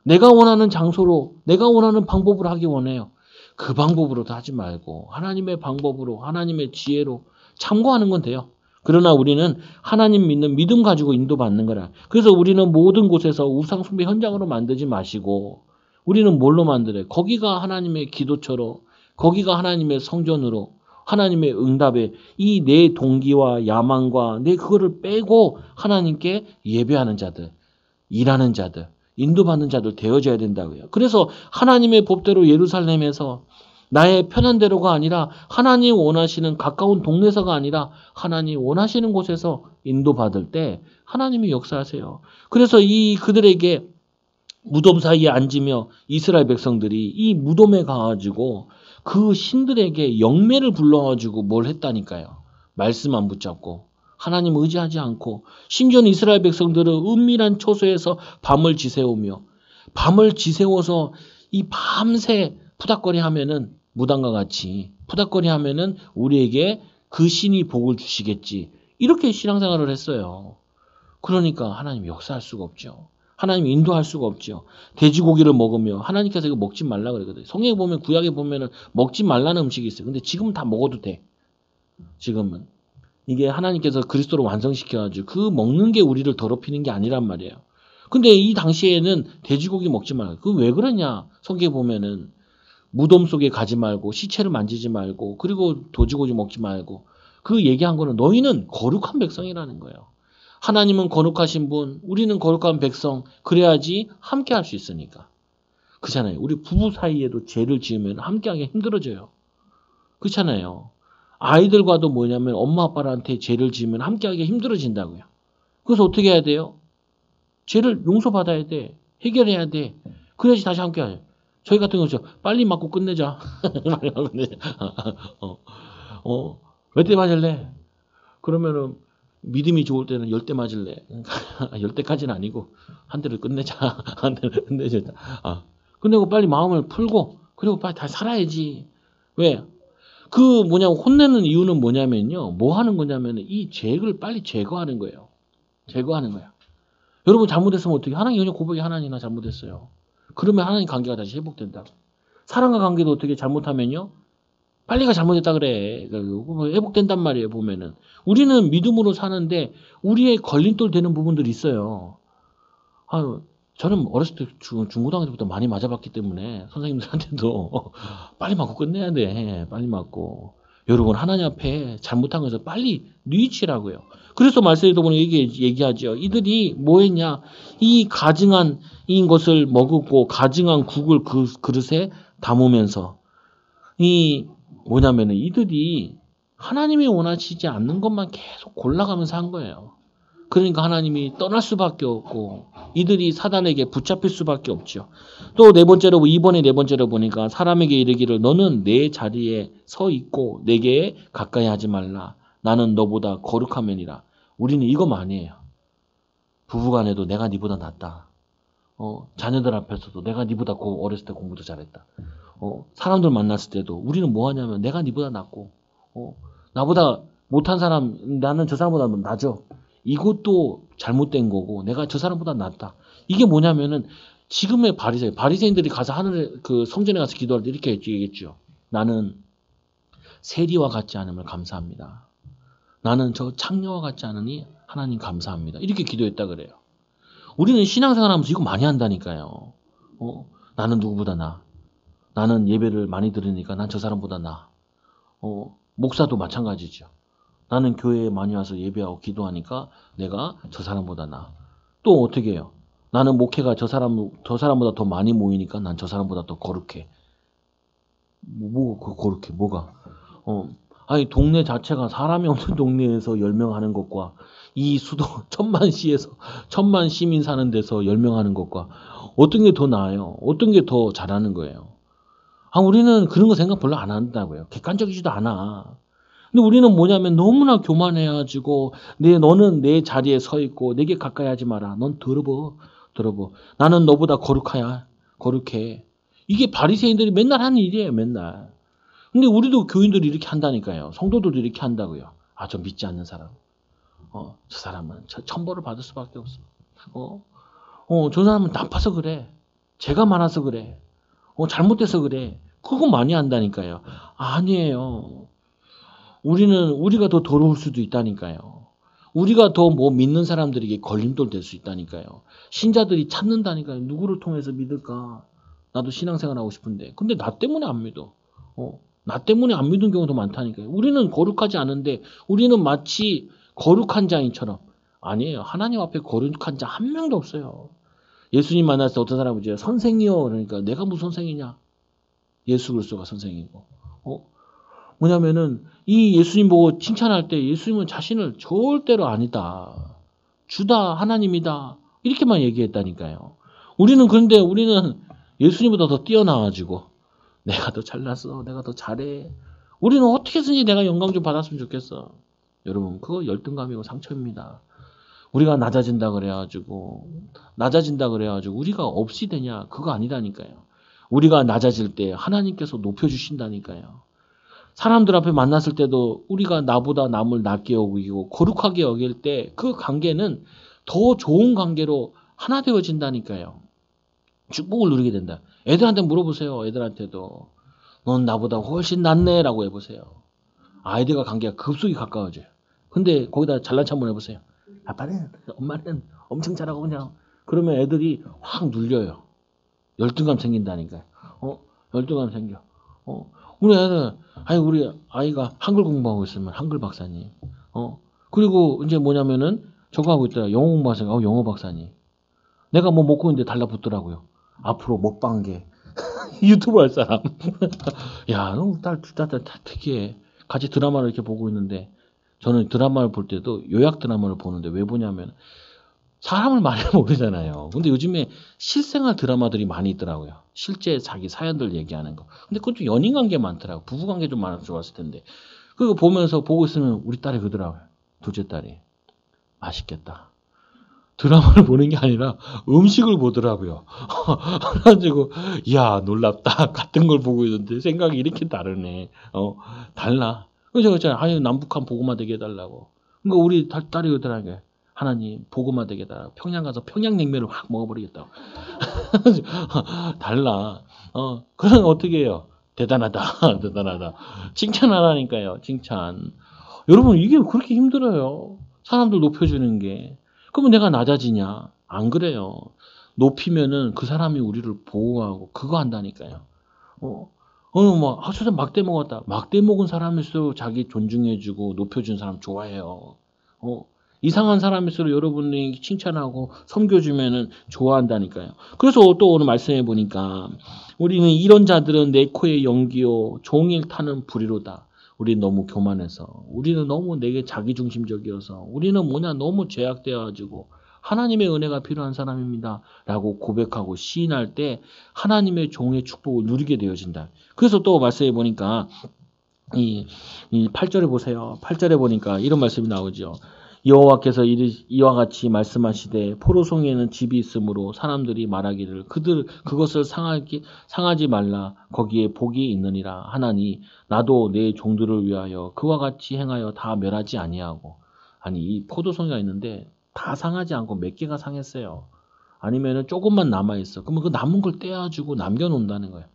내가 원하는 장소로 내가 원하는 방법으로 하기 원해요. 그 방법으로도 하지 말고 하나님의 방법으로 하나님의 지혜로 참고하는 건 돼요. 그러나 우리는 하나님 믿는 믿음 가지고 인도받는 거라. 그래서 우리는 모든 곳에서 우상 숭배 현장으로 만들지 마시고 우리는 뭘로 만들어요? 거기가 하나님의 기도처로 거기가 하나님의 성전으로 하나님의 응답에 이 내 동기와 야망과 내 그거를 빼고 하나님께 예배하는 자들, 일하는 자들, 인도받는 자들 되어져야 된다고요. 그래서 하나님의 법대로 예루살렘에서 나의 편한 대로가 아니라 하나님 원하시는 가까운 동네서가 아니라 하나님 원하시는 곳에서 인도받을 때 하나님이 역사하세요. 그래서 이 그들에게 무덤 사이에 앉으며 이스라엘 백성들이 이 무덤에 가가지고 그 신들에게 영매를 불러가지고 뭘 했다니까요. 말씀 안 붙잡고 하나님 의지하지 않고 심지어는 이스라엘 백성들은 은밀한 처소에서 밤을 지새우며 밤을 지새워서 이 밤새 푸닥거리 하면은 무당과 같이 푸닥거리 하면은 우리에게 그 신이 복을 주시겠지. 이렇게 신앙생활을 했어요. 그러니까 하나님이 역사할 수가 없죠. 하나님이 인도할 수가 없죠. 돼지고기를 먹으며 하나님께서 이거 먹지 말라 그러거든요. 성경에 보면 구약에 보면은 먹지 말라는 음식이 있어요. 근데 지금은 다 먹어도 돼. 지금은. 이게 하나님께서 그리스도로 완성시켜가지고 그 먹는 게 우리를 더럽히는 게 아니란 말이에요. 근데 이 당시에는 돼지고기 먹지 말라. 그 왜 그러냐? 성경에 보면은 무덤 속에 가지 말고 시체를 만지지 말고 그리고 돼지고기 먹지 말고 그 얘기한 거는 너희는 거룩한 백성이라는 거예요. 하나님은 거룩하신 분, 우리는 거룩한 백성, 그래야지 함께 할 수 있으니까. 그렇잖아요. 우리 부부 사이에도 죄를 지으면 함께하기 힘들어져요. 그렇잖아요. 아이들과도 뭐냐면 엄마 아빠한테 죄를 지으면 함께하기 힘들어진다고요. 그래서 어떻게 해야 돼요? 죄를 용서받아야 돼. 해결해야 돼. 그래야지 다시 함께하죠. 저희 같은 경우죠. 빨리 맞고 끝내자. 빨리 맞고 끝내자. 몇 대 맞을래? 그러면은 믿음이 좋을 때는 10대 맞을래. 10대까지는 아니고 한 대를 끝내자. 한 대를 끝내자. 끝내고 빨리 마음을 풀고 그리고 빨리 다시 살아야지. 왜? 그 혼내는 이유는 뭐냐면요. 뭐 하는 거냐면 이 죄를 빨리 제거하는 거예요. 제거하는 거야. 여러분 잘못했으면 어떻게? 하나님 그냥 고백이 하나님이나 잘못했어요. 그러면 하나님 관계가 다시 회복된다. 사람과 관계도 어떻게 잘못하면요. 빨리가 잘못했다 그래. 회복된단 말이에요. 보면은. 우리는 믿음으로 사는데 우리의 걸림돌 되는 부분들이 있어요. 아유, 저는 어렸을 때 중고등학교 때부터 많이 맞아봤기 때문에 선생님들한테도 빨리 맞고 끝내야 돼. 빨리 맞고. 여러분, 하나님 앞에 잘못한 것을 빨리 뉘우치라고요. 그래서 말씀에도 보면 얘기하죠. 이들이 뭐 했냐? 이 가증한 이 것을 먹고 가증한 국을 그 그릇에 담으면서 이 뭐냐면은 이들이 하나님이 원하시지 않는 것만 계속 골라가면서 한 거예요. 그러니까 하나님이 떠날 수밖에 없고 이들이 사단에게 붙잡힐 수밖에 없죠. 또 이번에 네 번째로 보니까 사람에게 이르기를 너는 내 자리에 서 있고 내게 가까이 하지 말라. 나는 너보다 거룩하면이라. 우리는 이거 많이 해요. 부부간에도 내가 니보다 낫다. 자녀들 앞에서도 내가 니보다 어렸을 때 공부도 잘했다. 사람들 만났을 때도 우리는 뭐 하냐면 내가 니보다 낫고 나보다 못한 사람 나는 저 사람보다 나죠. 이것도 잘못된 거고 내가 저 사람보다 낫다. 이게 뭐냐면은 지금의 바리새인들이 가서 하늘 그 성전에 가서 기도할 때 이렇게 얘기했죠. 나는 세리와 같지 않음을 감사합니다. 나는 저 창녀와 같지 않으니 하나님 감사합니다. 이렇게 기도했다 그래요. 우리는 신앙생활하면서 이거 많이 한다니까요. 나는 누구보다 나. 나는 예배를 많이 들으니까 난 저 사람보다 나. 목사도 마찬가지죠. 나는 교회에 많이 와서 예배하고 기도하니까 내가 저 사람보다 나. 또 어떻게 해요? 나는 목회가 저 사람보다 더 많이 모이니까 난 저 사람보다 더 거룩해. 거룩해? 뭐가? 아니, 동네 자체가 사람이 없는 동네에서 10명 하는 것과 이 수도 천만 시민 사는 데서 10명 하는 것과 어떤 게 더 나아요? 어떤 게 더 잘하는 거예요? 우리는 그런 거 생각 별로 안 한다고요. 객관적이지도 않아. 근데 우리는 뭐냐면 너무나 교만해가지고 너는 내 자리에 서 있고 내게 가까이 하지 마라. 넌 더러워. 나는 너보다 거룩해. 이게 바리새인들이 맨날 하는 일이에요. 맨날. 근데 우리도 교인들이 이렇게 한다니까요. 성도들도 이렇게 한다고요. 저 믿지 않는 사람. 저 사람은 천벌을 받을 수밖에 없어. 저 사람은 나빠서 그래. 죄가 많아서 그래. 잘못돼서 그래. 그거 많이 한다니까요. 아니에요. 우리가 더 더러울 수도 있다니까요. 우리가 더 믿는 사람들에게 걸림돌 될 수 있다니까요. 신자들이 찾는다니까요. 누구를 통해서 믿을까? 나도 신앙생활 하고 싶은데. 근데 나 때문에 안 믿어. 나 때문에 안 믿는 경우도 많다니까요. 우리는 거룩하지 않은데 우리는 마치 거룩한 자인처럼. 아니에요. 하나님 앞에 거룩한 자 한 명도 없어요. 예수님 만났을 때 어떤 사람이 이제 선생이요. 그러니까 내가 무슨 선생이냐? 예수 그리스도가 선생이고. 뭐냐면은 이 예수님 보고 칭찬할 때 예수님은 자신을 절대로 아니다. 주다, 하나님이다. 이렇게만 얘기했다니까요. 그런데 우리는 예수님보다 더 뛰어나가지고 내가 더 잘났어. 내가 더 잘해. 우리는 어떻게든지 내가 영광 좀 받았으면 좋겠어. 여러분, 그거 열등감이고 상처입니다. 우리가 낮아진다 그래가지고 우리가 없이 되냐? 그거 아니라니까요. 우리가 낮아질 때 하나님께서 높여주신다니까요. 사람들 앞에 만났을 때도 우리가 나보다 남을 낮게 여기고 거룩하게 여길 때 그 관계는 더 좋은 관계로 하나 되어진다니까요. 축복을 누리게 된다. 애들한테 물어보세요. 애들한테도. 넌 나보다 훨씬 낫네 라고 해보세요. 아이들과 관계가 급속히 가까워져요. 근데 거기다 잘난 척 한번 해보세요. 엄마는 엄청 잘하고 그냥. 그러면 애들이 확 눌려요. 열등감 생긴다니까요. 열등감 생겨. 우리 아이가 한글 공부하고 있으면 한글 박사님. 그리고 이제 뭐냐면은 저거 하고 있더라. 영어 공부하세요. 영어 박사님. 내가 먹고 있는데 달라붙더라고요. 앞으로 먹방계. 유튜브 할 사람. 야, 딸 특이해. 같이 드라마를 이렇게 보고 있는데 저는 드라마를 볼 때도 요약 드라마를 보는데 왜 보냐면 사람을 많이 모르잖아요. 근데 요즘에 실생활 드라마들이 많이 있더라고요. 실제 자기 사연들 얘기하는 거. 근데 그건 좀 연인 관계 많더라고. 부부 관계 좀 많아서 좋았을 텐데. 그거 보고 있으면 우리 딸이 그러더라고요. 둘째 딸이. 맛있겠다. 드라마를 보는 게 아니라 음식을 보더라고요. 그래가지고, 이야, 놀랍다. 같은 걸 보고 있는데 생각이 이렇게 다르네. 달라. 그래서 그랬잖아요. 남북한 보고마 되게 해달라고. 그러니까 우리 딸이 그러더라고요. 하나님, 보고마 되게 해달라고. 평양 가서 평양냉면을 확 먹어버리겠다고. 달라. 그럼 어떻게 해요? 대단하다. 대단하다. 칭찬하라니까요. 칭찬. 여러분, 이게 그렇게 힘들어요. 사람들 높여주는 게. 그러면 내가 낮아지냐? 안 그래요. 높이면은 그 사람이 우리를 보호하고 그거 한다니까요. 어, 저 사람 막대 먹었다. 막대 먹은 사람일수록 자기 존중해주고 높여준 사람 좋아해요. 어, 이상한 사람일수록 여러분이 칭찬하고 섬겨주면은 좋아한다니까요. 그래서 또 오늘 말씀해 보니까 우리는 이런 자들은 내 코에 연기요 종일 타는 불이로다. 우리는 너무 교만해서, 우리는 너무 내게 자기중심적이어서, 우리는 너무 죄악되어가지고 하나님의 은혜가 필요한 사람입니다. 라고 고백하고 시인할 때 하나님의 종의 축복을 누리게 되어진다. 그래서 또 말씀해 보니까 이 8절에 보세요. 8절에 보니까 이런 말씀이 나오죠. 여호와께서 이와 같이 말씀하시되 포도송이에는 집이 있으므로 사람들이 말하기를 그것을 상하지 말라 거기에 복이 있느니라 하나니 나도 내 종들을 위하여 그와 같이 행하여 다 멸하지 아니하고. 아니 이 포도송이가 있는데 다 상하지 않고 몇 개가 상했어요. 아니면은 조금만 남아 있어. 그러면 그 남은 걸 떼어주고 남겨놓는다는 거예요.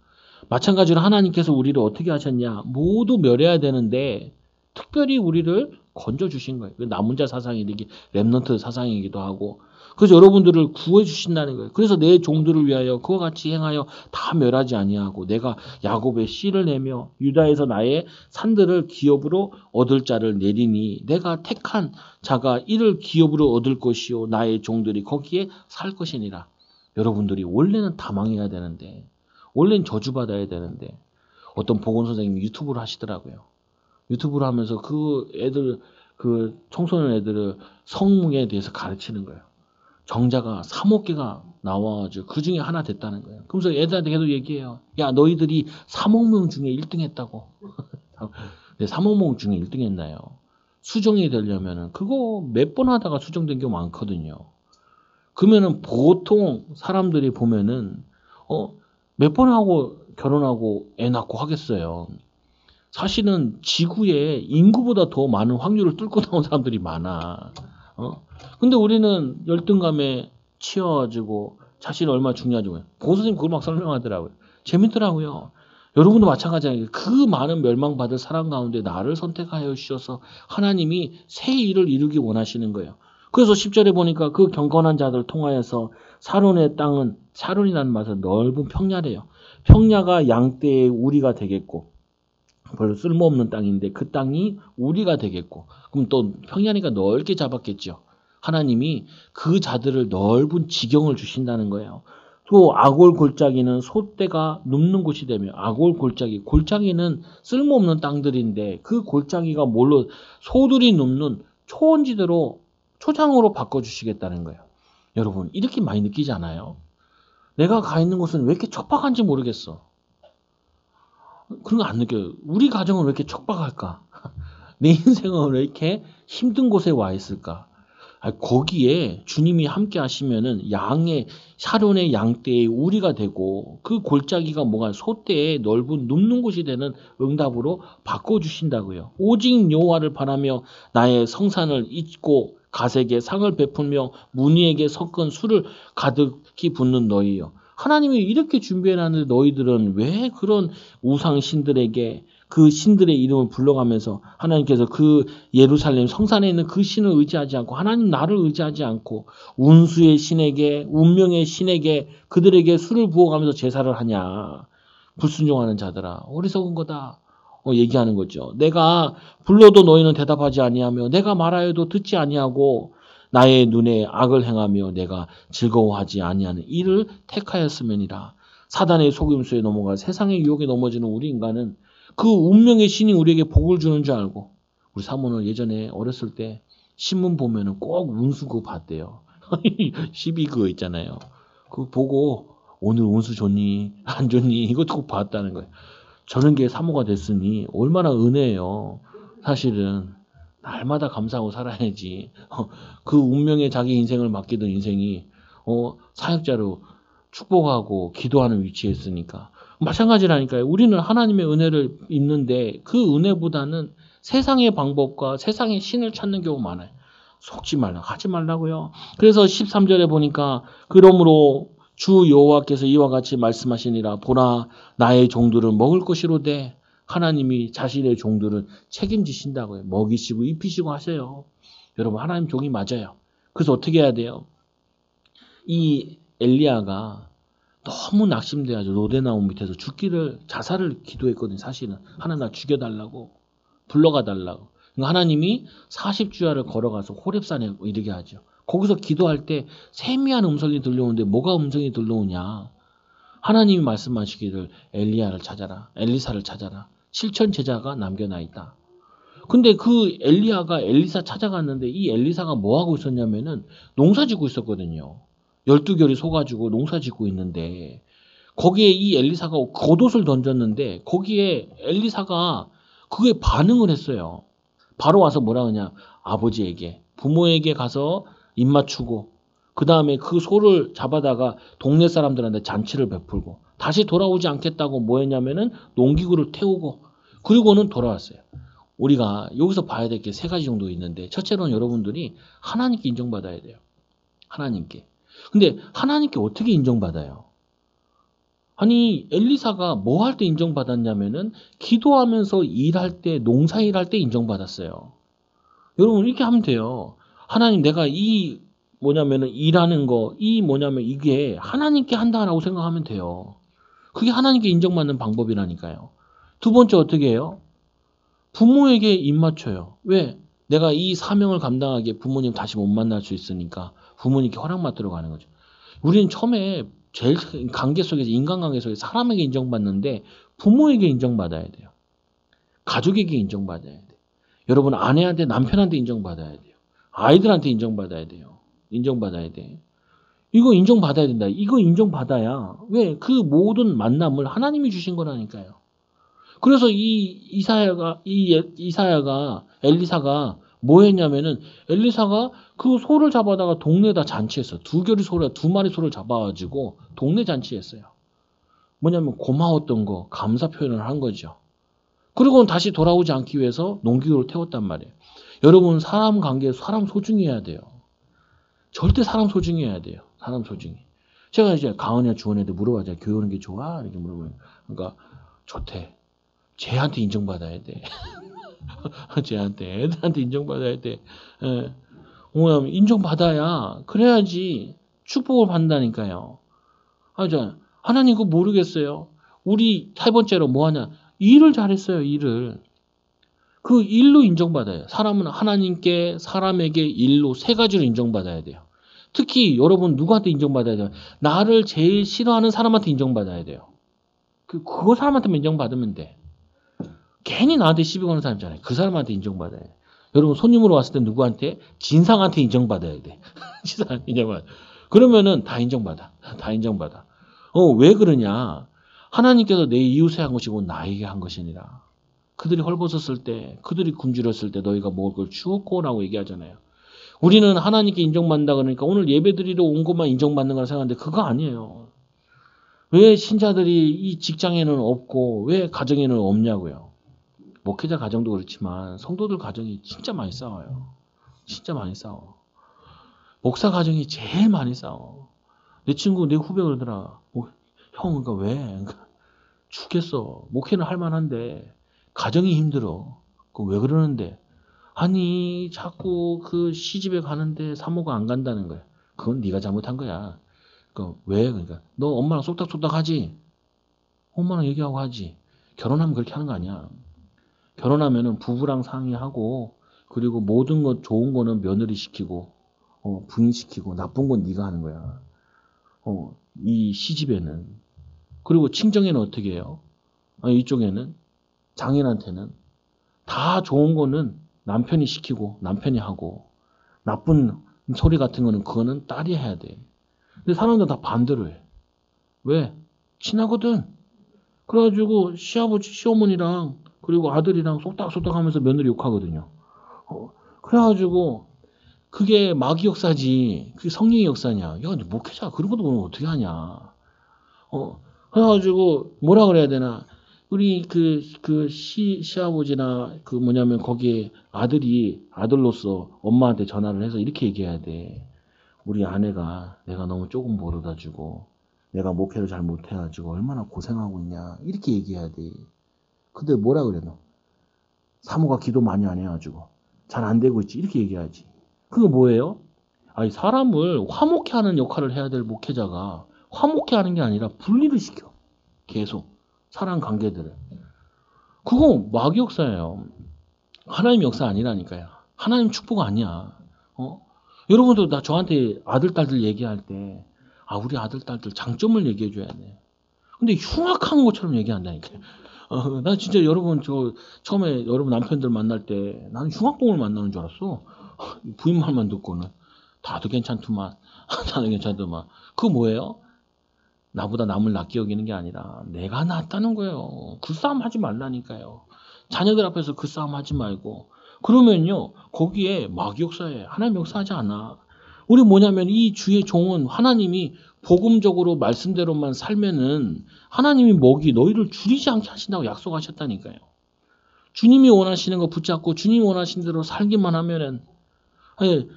마찬가지로 하나님께서 우리를 어떻게 하셨냐? 모두 멸해야 되는데 특별히 우리를 건져주신 거예요. 남은 자 사상이 이게 렘넌트 사상이기도 하고. 그래서 여러분들을 구해주신다는 거예요. 그래서 내 종들을 위하여 그와 같이 행하여 다 멸하지 아니하고 내가 야곱의 씨를 내며 유다에서 나의 산들을 기업으로 얻을 자를 내리니 내가 택한 자가 이를 기업으로 얻을 것이요 나의 종들이 거기에 살 것이니라. 여러분들이 원래는 다 망해야 되는데 원래는 저주받아야 되는데 어떤 보건 선생님이 유튜브를 하시더라고요. 유튜브를 하면서 그 청소년 애들을 성에 대해서 가르치는 거예요. 정자가 3억 개가 나와가지고 그 중에 하나 됐다는 거예요. 그러면서 애들한테 계속 얘기해요. 야, 너희들이 3억 명 중에 1등 했다고. 근데 3억 명 중에 1등 했나요? 수정이 되려면은 그거 몇 번 하다가 수정된 경우 많거든요. 그러면은 보통 사람들이 보면은 몇 번 하고 결혼하고 애 낳고 하겠어요. 사실은 지구에 인구보다 더 많은 확률을 뚫고 나온 사람들이 많아. 근데 우리는 열등감에 치여가지고 자신이 얼마나 중요한지 몰라요. 보건 선생님 그걸 막 설명하더라고요. 재밌더라고요. 여러분도 마찬가지예요. 그 많은 멸망받을 사람 가운데 나를 선택하여 주셔서 하나님이 새 일을 이루기 원하시는 거예요. 그래서 10절에 보니까 그 경건한 자들 통하여서 사론의 땅은, 사론이라는 말은 넓은 평야래요. 평야가 양떼의 우리가 되겠고, 별로 쓸모없는 땅인데 그 땅이 우리가 되겠고, 그럼 또 평야니까 넓게 잡았겠죠. 하나님이 그 자들을 넓은 지경을 주신다는 거예요. 또 아골 골짜기는 소떼가 눕는 곳이 되며, 아골 골짜기는 쓸모없는 땅들인데 그 골짜기가 뭘로 소들이 눕는 초원지대로 초장으로 바꿔주시겠다는 거예요. 여러분 이렇게 많이 느끼지 않아요? 내가 가 있는 곳은 왜 이렇게 척박한지 모르겠어. 그런 거 안 느껴요. 우리 가정은 왜 이렇게 척박할까? 내 인생은 왜 이렇게 힘든 곳에 와 있을까? 거기에 주님이 함께 하시면은 샤론의 양떼의 우리가 되고 그 골짜기가 뭐가 소떼의 넓은 눕는 곳이 되는 응답으로 바꿔주신다고요. 오직 여호와를 바라며 나의 성산을 잊고 가색에 상을 베풀며 문희에게 섞은 술을 가득히 붓는 너희여. 하나님이 이렇게 준비해놨는데 너희들은 왜 그런 우상 신들에게 그 신들의 이름을 불러가면서 하나님께서 그 예루살렘 성산에 있는 그 신을 의지하지 않고 하나님 나를 의지하지 않고 운수의 신에게 운명의 신에게 그들에게 술을 부어가면서 제사를 하냐. 불순종하는 자들아 어리석은 거다. 얘기하는 거죠. 내가 불러도 너희는 대답하지 아니하며 내가 말하여도 듣지 아니하고 나의 눈에 악을 행하며 내가 즐거워하지 아니하는 이를 택하였음이니라. 사단의 속임수에 넘어가 세상의 유혹에 넘어지는 우리 인간은 그 운명의 신이 우리에게 복을 주는 줄 알고, 우리 사모는 예전에 어렸을 때 신문 보면은 꼭 운수 그거 봤대요. 12 그거 있잖아요. 그거 보고 오늘 운수 좋니 안 좋니 이것도 꼭 봤다는 거예요. 저런 게 사모가 됐으니 얼마나 은혜예요. 사실은 날마다 감사하고 살아야지. 그 운명에 자기 인생을 맡기던 인생이 사역자로 축복하고 기도하는 위치에 있으니까 마찬가지라니까요. 우리는 하나님의 은혜를 입는데 그 은혜보다는 세상의 방법과 세상의 신을 찾는 경우가 많아요. 속지 말라 하지 말라고요. 그래서 13절에 보니까 그러므로 주 여호와께서 이와 같이 말씀하시니라. 보라 나의 종들은 먹을 것이로되. 하나님이 자신의 종들은 책임지신다고요. 먹이시고 입히시고 하세요. 여러분 하나님 종이 맞아요. 그래서 어떻게 해야 돼요? 이 엘리야가 너무 낙심돼가지고 로데나무 밑에서 자살을 기도했거든요. 사실은 하나님 나 죽여달라고 불러가 달라고. 그러니까 하나님이 40주야를 걸어가서 호렙산에 이르게 하죠. 거기서 기도할 때 세미한 음성이 들려오는데 뭐가 음성이 들려오냐? 하나님이 말씀하시기를 엘리야를 찾아라. 엘리사를 찾아라. 7천 제자가 남겨놔 있다. 근데 그 엘리야가 엘리사 찾아갔는데 이 엘리사가 뭐 하고 있었냐면은 농사 짓고 있었거든요. 12결이 서가지고 농사 짓고 있는데 거기에 이 엘리사가 겉옷을 던졌는데 거기에 엘리사가 그게 반응을 했어요. 바로 와서 뭐라 하냐? 아버지에게, 부모에게 가서 입 맞추고 그 다음에 그 소를 잡아다가 동네 사람들한테 잔치를 베풀고 다시 돌아오지 않겠다고 뭐 했냐면은 농기구를 태우고 그리고는 돌아왔어요. 우리가 여기서 봐야 될 게 세 가지 정도 있는데 첫째로는 여러분들이 하나님께 인정받아야 돼요. 하나님께. 근데 하나님께 어떻게 인정받아요? 아니 엘리사가 뭐 할 때 인정받았냐면은 기도하면서 일할 때 농사일할 때 인정받았어요. 여러분 이렇게 하면 돼요. 하나님 내가 이 뭐냐면은 일하는 거 이 뭐냐면 이게 하나님께 한다라고 생각하면 돼요. 그게 하나님께 인정받는 방법이라니까요. 두 번째 어떻게 해요? 부모에게 입 맞춰요. 왜? 내가 이 사명을 감당하기에 부모님 다시 못 만날 수 있으니까 부모님께 허락받도록 하는 거죠. 우리는 처음에 제일 관계 속에서 인간관계 속에서 사람에게 인정받는데 부모에게 인정받아야 돼요. 가족에게 인정받아야 돼요. 여러분 아내한테 남편한테 인정받아야 돼요. 아이들한테 인정받아야 돼요. 인정받아야 돼. 이거 인정받아야 된다. 이거 인정받아야 왜? 그 모든 만남을 하나님이 주신 거라니까요. 그래서 이사야가 엘리사가 뭐 했냐면은 엘리사가 그 소를 잡아다가 동네에다 잔치했어. 두 마리 소를 잡아가지고 동네 잔치했어요. 뭐냐면 고마웠던 거, 감사 표현을 한 거죠. 그리고는 다시 돌아오지 않기 위해서 농기구를 태웠단 말이에요. 여러분 사람 관계 사람 소중히 해야 돼요. 절대 사람 소중히 해야 돼요. 사람 소중히. 제가 이제 가은이나 주원이한테 물어봐요. 교회 오는 게 좋아? 이렇게 물어보면 그러니까 좋대. 쟤한테 인정받아야 돼. 쟤한테 애들한테 인정받아야 돼. 예. 인정받아야 그래야지 축복을 받는다니까요. 하나님 그거 모르겠어요. 우리 세 번째로 뭐 하냐? 일을 잘했어요. 일을. 그 일로 인정받아요. 사람은 하나님께 사람에게 일로 세 가지로 인정받아야 돼요. 특히 여러분 누구한테 인정받아야 돼요? 나를 제일 싫어하는 사람한테 인정받아야 돼요. 그거 사람한테만 인정받으면 돼. 괜히 나한테 시비 거는 사람 있잖아요. 그 사람한테 인정받아야 돼. 여러분 손님으로 왔을 때 누구한테? 진상한테 인정받아야 돼. 진상한테 인정받아. 그러면은 다 인정받아. 다 인정받아. 왜 그러냐? 하나님께서 내 이웃에 한 것이고 나에게 한 것이니라. 그들이 헐벗었을 때, 그들이 굶주렸을 때 너희가 먹을 걸 주었고라고 얘기하잖아요. 우리는 하나님께 인정받는다 그러니까 오늘 예배드리러 온 것만 인정받는 거라 생각하는데 그거 아니에요. 왜 신자들이 이 직장에는 없고 왜 가정에는 없냐고요. 목회자 가정도 그렇지만 성도들 가정이 진짜 많이 싸워요. 진짜 많이 싸워. 목사 가정이 제일 많이 싸워. 내 후배 그러더라. 형, 그러니까 왜? 그러니까 죽겠어. 목회는 할 만한데 가정이 힘들어. 왜 그러는데? 아니 자꾸 그 시집에 가는데 사모가 안 간다는 거야. 그건 네가 잘못한 거야. 왜? 그러니까 너 엄마랑 쏙닥쏙닥 하지? 엄마랑 얘기하고 하지. 결혼하면 그렇게 하는 거 아니야. 결혼하면은 부부랑 상의하고 그리고 모든 것 좋은 거는 며느리 시키고 부인 시키고 나쁜 건 네가 하는 거야. 이 시집에는. 그리고 친정에는 어떻게 해요? 이쪽에는 장인한테는 다 좋은 거는 남편이 시키고 남편이 하고 나쁜 소리 같은 거는 그거는 딸이 해야 돼. 근데 사람들 다 반대로 해. 왜? 친하거든. 그래가지고 시아버지, 시어머니랑 그리고 아들이랑 쏙닥쏙닥 하면서 며느리 욕하거든요. 그래가지고 그게 마귀 역사지. 그게 성령의 역사냐. 야, 목회자 그런 것도 보면 어떻게 하냐. 그래가지고 뭐라 그래야 되나. 우리 시아버지나 뭐냐면 거기에 아들로서 엄마한테 전화를 해서 이렇게 얘기해야 돼. 우리 아내가 내가 너무 조금 버려다 주고 내가 목회를 잘 못해가지고 얼마나 고생하고 있냐. 이렇게 얘기해야 돼. 근데 뭐라 그래 너? 사모가 기도 많이 안 해가지고 잘 안 되고 있지. 이렇게 얘기하지. 그거 뭐예요? 아니, 사람을 화목케 하는 역할을 해야 될 목회자가 화목케 하는 게 아니라 분리를 시켜. 계속. 사람 관계들을. 그거 마귀 역사예요. 하나님 역사 아니라니까요. 하나님 축복 아니야. 여러분도 저한테 아들, 딸들 얘기할 때, 우리 아들, 딸들 장점을 얘기해 줘야 돼. 근데 흉악한 것처럼 얘기한다니까요. 나 진짜 여러분, 처음에 여러분 남편들 만날 때 나는 흉악범을 만나는 줄 알았어. 부인 말만 듣고는. 다들 괜찮더만. 다들 괜찮더만. 그거 뭐예요? 나보다 남을 낫게 여기는 게 아니라 내가 낫다는 거예요. 그 싸움 하지 말라니까요. 자녀들 앞에서 그 싸움 하지 말고. 그러면요, 거기에 마귀 역사에 하나님 역사하지 않아. 우리 뭐냐면 이 주의 종은 하나님이 복음적으로 말씀대로만 살면은 하나님이 너희를 줄이지 않게 하신다고 약속하셨다니까요. 주님이 원하시는 거 붙잡고 주님이 원하시는 대로 살기만 하면은,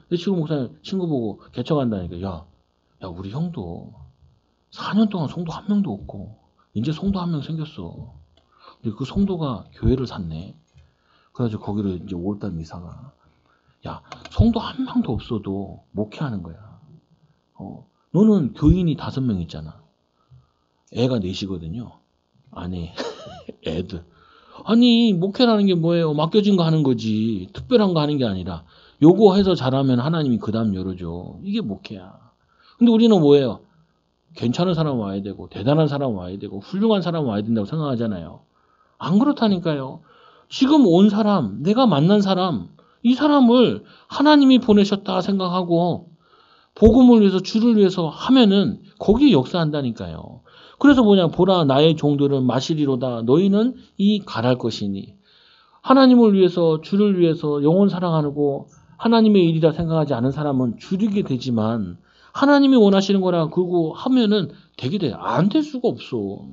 내 친구 목사님 친구 보고 개척한다니까. 야, 우리 형도 4년 동안 성도 한 명도 없고 이제 성도 한 명 생겼어. 근데 그 성도가 교회를 샀네. 그래가지고 거기로 이제 5월달 이사가. 야, 성도 한 명도 없어도 목회하는 거야. 너는 교인이 5명 있잖아. 애가 4이거든요. 아내, 애들. 아니, 목회라는 게 뭐예요? 맡겨진 거 하는 거지. 특별한 거 하는 게 아니라 요거 해서 잘하면 하나님이 그 다음 열어줘. 이게 목회야. 근데 우리는 뭐예요? 괜찮은 사람 와야 되고 대단한 사람 와야 되고 훌륭한 사람 와야 된다고 생각하잖아요. 안 그렇다니까요. 지금 온 사람, 내가 만난 사람, 이 사람을 하나님이 보내셨다 생각하고 복음을 위해서 주를 위해서 하면은 거기에 역사한다니까요. 그래서 보라 나의 종들은 마시리로다 너희는 이 갈할 것이니. 하나님을 위해서 주를 위해서 영혼 사랑하고 하나님의 일이라 생각하지 않은 사람은 줄이게 되지만 하나님이 원하시는 거라 그러고 하면은 되게 돼. 안 될 수가 없어.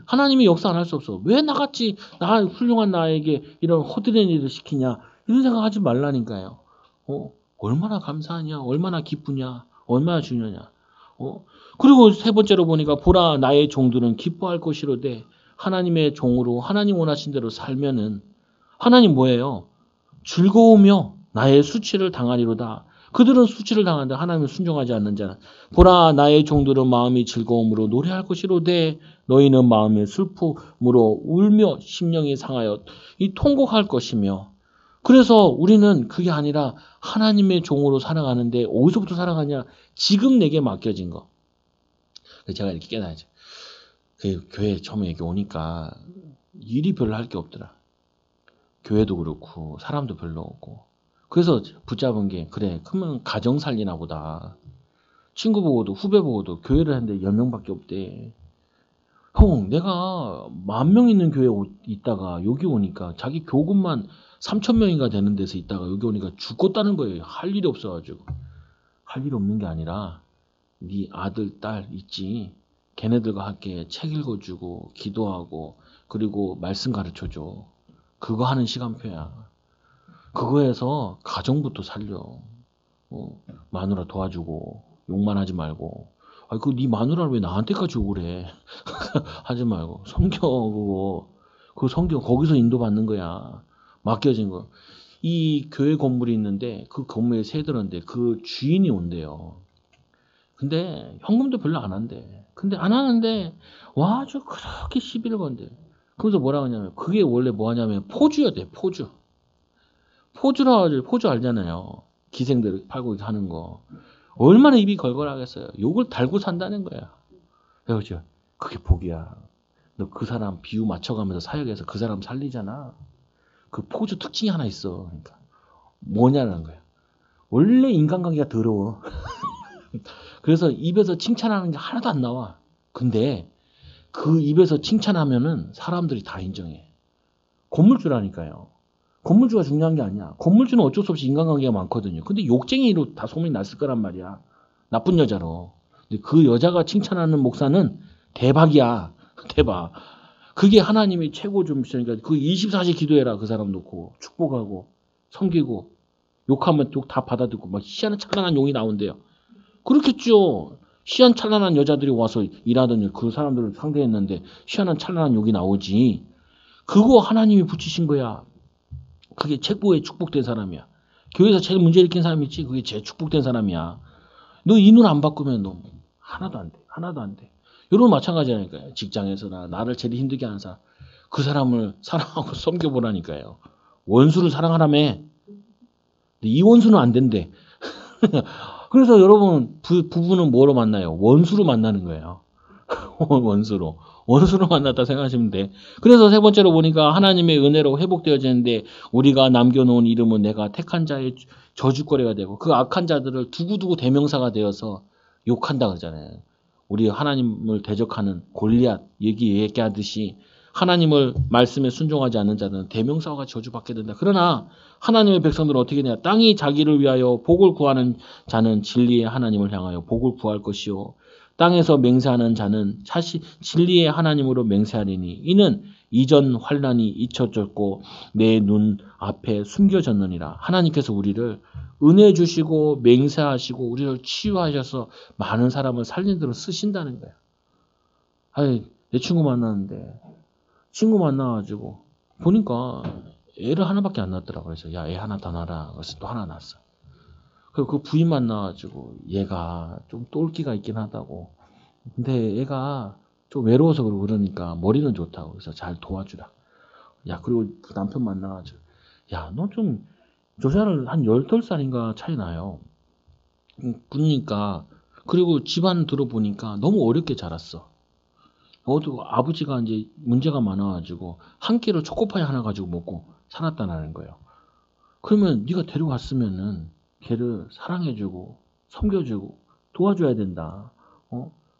하나님이 역사 안 할 수 없어. 왜 나같이 훌륭한 나에게 이런 허드렛 일을 시키냐. 이런 생각하지 말라니까요. 얼마나 감사하냐. 얼마나 기쁘냐. 얼마나 중요하냐. 그리고 세 번째로 보니까 보라 나의 종들은 기뻐할 것이로되 하나님의 종으로 하나님 원하신 대로 살면은 하나님 뭐예요? 즐거우며 나의 수치를 당하리로다. 그들은 수치를 당하는데 하나님을 순종하지 않는 자는 보라 나의 종들은 마음이 즐거움으로 노래할 것이로되 너희는 마음의 슬픔으로 울며 심령이 상하여 이 통곡할 것이며. 그래서 우리는 그게 아니라 하나님의 종으로 살아가는데 어디서부터 살아가냐? 지금 내게 맡겨진 거. 제가 이렇게 깨달아야죠. 그 교회 처음에 여기 오니까 일이 별로 할 게 없더라. 교회도 그렇고 사람도 별로 없고. 그래서 붙잡은 게 그래 그러면 가정 살리나 보다. 친구 보고도 후배 보고도 교회를 했는데 10명밖에 없대. 형 내가 10,000명 있는 교회에 있다가 여기 오니까 자기 교급만 3,000명인가 되는 데서 있다가 여기 오니까 죽겠다는 거예요. 할 일이 없어가지고. 할 일이 없는 게 아니라 네 아들 딸 있지. 걔네들과 함께 책 읽어주고 기도하고 그리고 말씀 가르쳐줘. 그거 하는 시간표야. 그거에서 가정부터 살려. 마누라 도와주고 욕만 하지 말고. 네 마누라를 왜 나한테까지 욕을 해. 하지 말고 성경 그 성경 거기서 인도받는 거야. 맡겨진 거. 이 교회 건물이 있는데 그 건물에 세들었는데 그 주인이 온대요. 근데 현금도 별로 안 한대. 근데 안 하는데 와 아주 그렇게 시비를 건대. 그래서 뭐라 하냐면 그게 원래 뭐 하냐면 포주였대. 포주 알잖아요. 기생들 팔고 하는 거. 얼마나 입이 걸걸하겠어요. 욕을 달고 산다는 거야. 그렇죠. 그게 복이야. 너 그 사람 비유 맞춰가면서 사역해서 그 사람 살리잖아. 그 포주 특징이 하나 있어. 그러니까 뭐냐는 거야. 원래 인간관계가 더러워. 그래서 입에서 칭찬하는 게 하나도 안 나와. 근데 그 입에서 칭찬하면은 사람들이 다 인정해. 건물주라니까요. 건물주가 중요한 게 아니야. 건물주는 어쩔 수 없이 인간관계가 많거든요. 근데 욕쟁이로 다 소문이 났을 거란 말이야. 나쁜 여자로. 근데 그 여자가 칭찬하는 목사는 대박이야. 대박. 그게 하나님이 최고 좀 있으니까 그 24시 기도해라. 그 사람 놓고 축복하고 섬기고 욕하면 욕 다 받아듣고 막 희한찬란한 용이 나온대요. 그렇겠죠. 희한찬란한 여자들이 와서 일하던 일 그 사람들을 상대했는데 희한찬란한 욕이 나오지. 그거 하나님이 붙이신 거야. 그게 최고의 축복된 사람이야. 교회에서 제일 문제 일으킨 사람이 있지. 그게 제일 축복된 사람이야. 너 이 눈 안 바꾸면 너 하나도 안 돼. 하나도 안 돼. 여러분 마찬가지라니까요. 직장에서나 나를 제일 힘들게 하는 사람. 그 사람을 사랑하고 섬겨보라니까요. 원수를 사랑하라며. 근데 이 원수는 안 된대. 그래서 여러분 부부는 뭐로 만나요? 원수로 만나는 거예요. 원수로. 원수로 만났다 생각하시면 돼. 그래서 세 번째로 보니까 하나님의 은혜로 회복되어지는데 우리가 남겨놓은 이름은 내가 택한 자의 저주거리가 되고 그 악한 자들을 두고두고 대명사가 되어서 욕한다 그러잖아요. 우리 하나님을 대적하는 골리앗 얘기하듯이 하나님을 말씀에 순종하지 않는 자는 대명사와 같이 저주받게 된다. 그러나 하나님의 백성들은 어떻게 되냐? 땅이 자기를 위하여 복을 구하는 자는 진리의 하나님을 향하여 복을 구할 것이요. 땅에서 맹세하는 자는 진리의 하나님으로 맹세하리니 이는 이전 환난이 잊혀졌고 내 눈 앞에 숨겨졌느니라. 하나님께서 우리를 은혜 주시고 맹세하시고 우리를 치유하셔서 많은 사람을 살린 대로 쓰신다는 거예요. 아니, 내 친구 만났는데 친구 만나가지고 보니까 애를 하나밖에 안 낳았더라고요. 그래서 야, 애 하나 더 낳아라. 그래서 또 하나 낳았어. 그리고 그 부인 만나가지고 얘가 좀 똘끼가 있긴 하다고. 근데 얘가 좀 외로워서 그러니까 머리는 좋다고. 그래서 잘 도와주라. 야, 그리고 그 남편 만나가지고 야, 너 좀 조사를 한 18살인가 차이 나요. 그러니까 그리고 집안 들어보니까 너무 어렵게 자랐어. 아버지가 이제 문제가 많아가지고 한 끼를 초코파이 하나 가지고 먹고 살았다는 거예요. 그러면 네가 데려왔으면은 걔를 사랑해주고 섬겨주고 도와줘야 된다.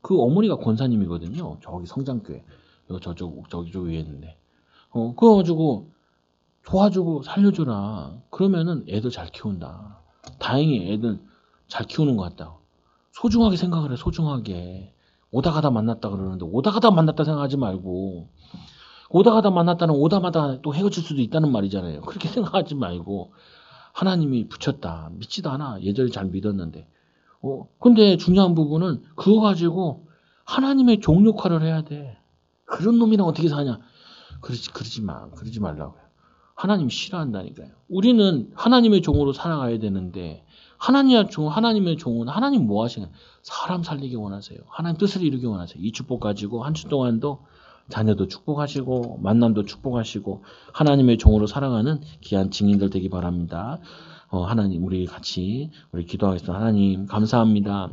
그 어머니가 권사님이거든요. 저기 성장교회 저쪽 위에 있는데. 그래가지고 도와주고 살려주라. 그러면은 애들 잘 키운다. 다행히 애들 잘 키우는 것 같다. 소중하게 생각을 해. 소중하게. 오다 가다 만났다 그러는데 오다 가다 만났다 생각하지 말고 오다 가다 만났다는 오다마다 또 헤어질 수도 있다는 말이잖아요. 그렇게 생각하지 말고 하나님이 붙였다. 믿지도 않아. 예전에 잘 믿었는데. 근데 중요한 부분은 그거 가지고 하나님의 종 역할을 해야 돼. 그런 놈이랑 어떻게 사냐. 그러지 말라고요. 하나님 싫어한다니까요. 우리는 하나님의 종으로 살아가야 되는데 하나님의 종은 하나님 뭐 하시냐. 사람 살리기 원하세요. 하나님 뜻을 이루기 원하세요. 이 축복 가지고 한 주 동안도 자녀도 축복하시고 만남도 축복하시고 하나님의 종으로 살아가는 귀한 증인들 되기 바랍니다. 하나님 우리 기도하겠습니다. 하나님 감사합니다.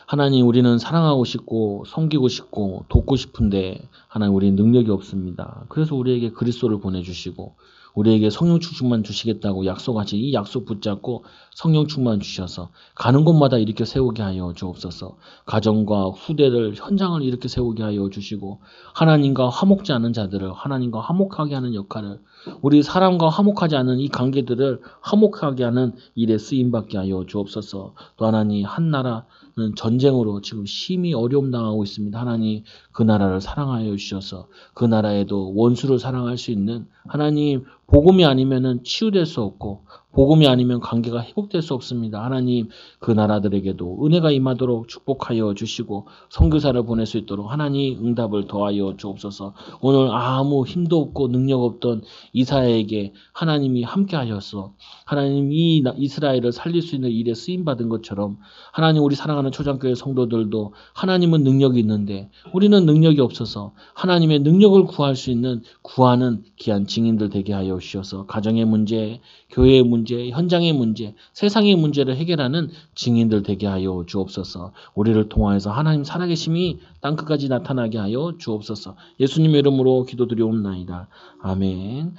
하나님 우리는 사랑하고 싶고 섬기고 싶고 돕고 싶은데 하나님 우리는 능력이 없습니다. 그래서 우리에게 그리스도를 보내주시고 우리에게 성령 충만 주시겠다고 약속하신 이 약속 붙잡고 성령 충만 주셔서 가는 곳마다 이렇게 세우게 하여 주옵소서. 가정과 후대를 현장을 이렇게 세우게 하여 주시고 하나님과 화목지 않은 자들을 하나님과 화목하게 하는 역할을 우리 사람과 화목하지 않은 이 관계들을 화목하게 하는 일에 쓰임받게 하여 주옵소서. 또 하나님 한 나라는 전쟁으로 지금 심히 어려움 당하고 있습니다. 하나님 그 나라를 사랑하여 주셔서 그 나라에도 원수를 사랑할 수 있는 하나님 복음이 아니면은 치유될 수 없고 복음이 아니면 관계가 회복될 수 없습니다. 하나님 그 나라들에게도 은혜가 임하도록 축복하여 주시고 선교사를 보낼 수 있도록 하나님 응답을 더하여 주옵소서. 오늘 아무 힘도 없고 능력 없던 이사야에게 하나님이 함께 하셔서 하나님 이 이스라엘을 살릴 수 있는 일에 쓰임받은 것처럼 하나님 우리 사랑하는 초장교회 성도들도 하나님은 능력이 있는데 우리는 능력이 없어서 하나님의 능력을 구하는 귀한 증인들 되게 하여 주셔서 가정의 문제, 교회의 문제, 현장의 문제, 세상의 문제를 해결하는 증인들 되게 하여 주옵소서. 우리를 통하여서 하나님 살아계심이 땅끝까지 나타나게 하여 주옵소서. 예수님의 이름으로 기도드리옵나이다. 아멘.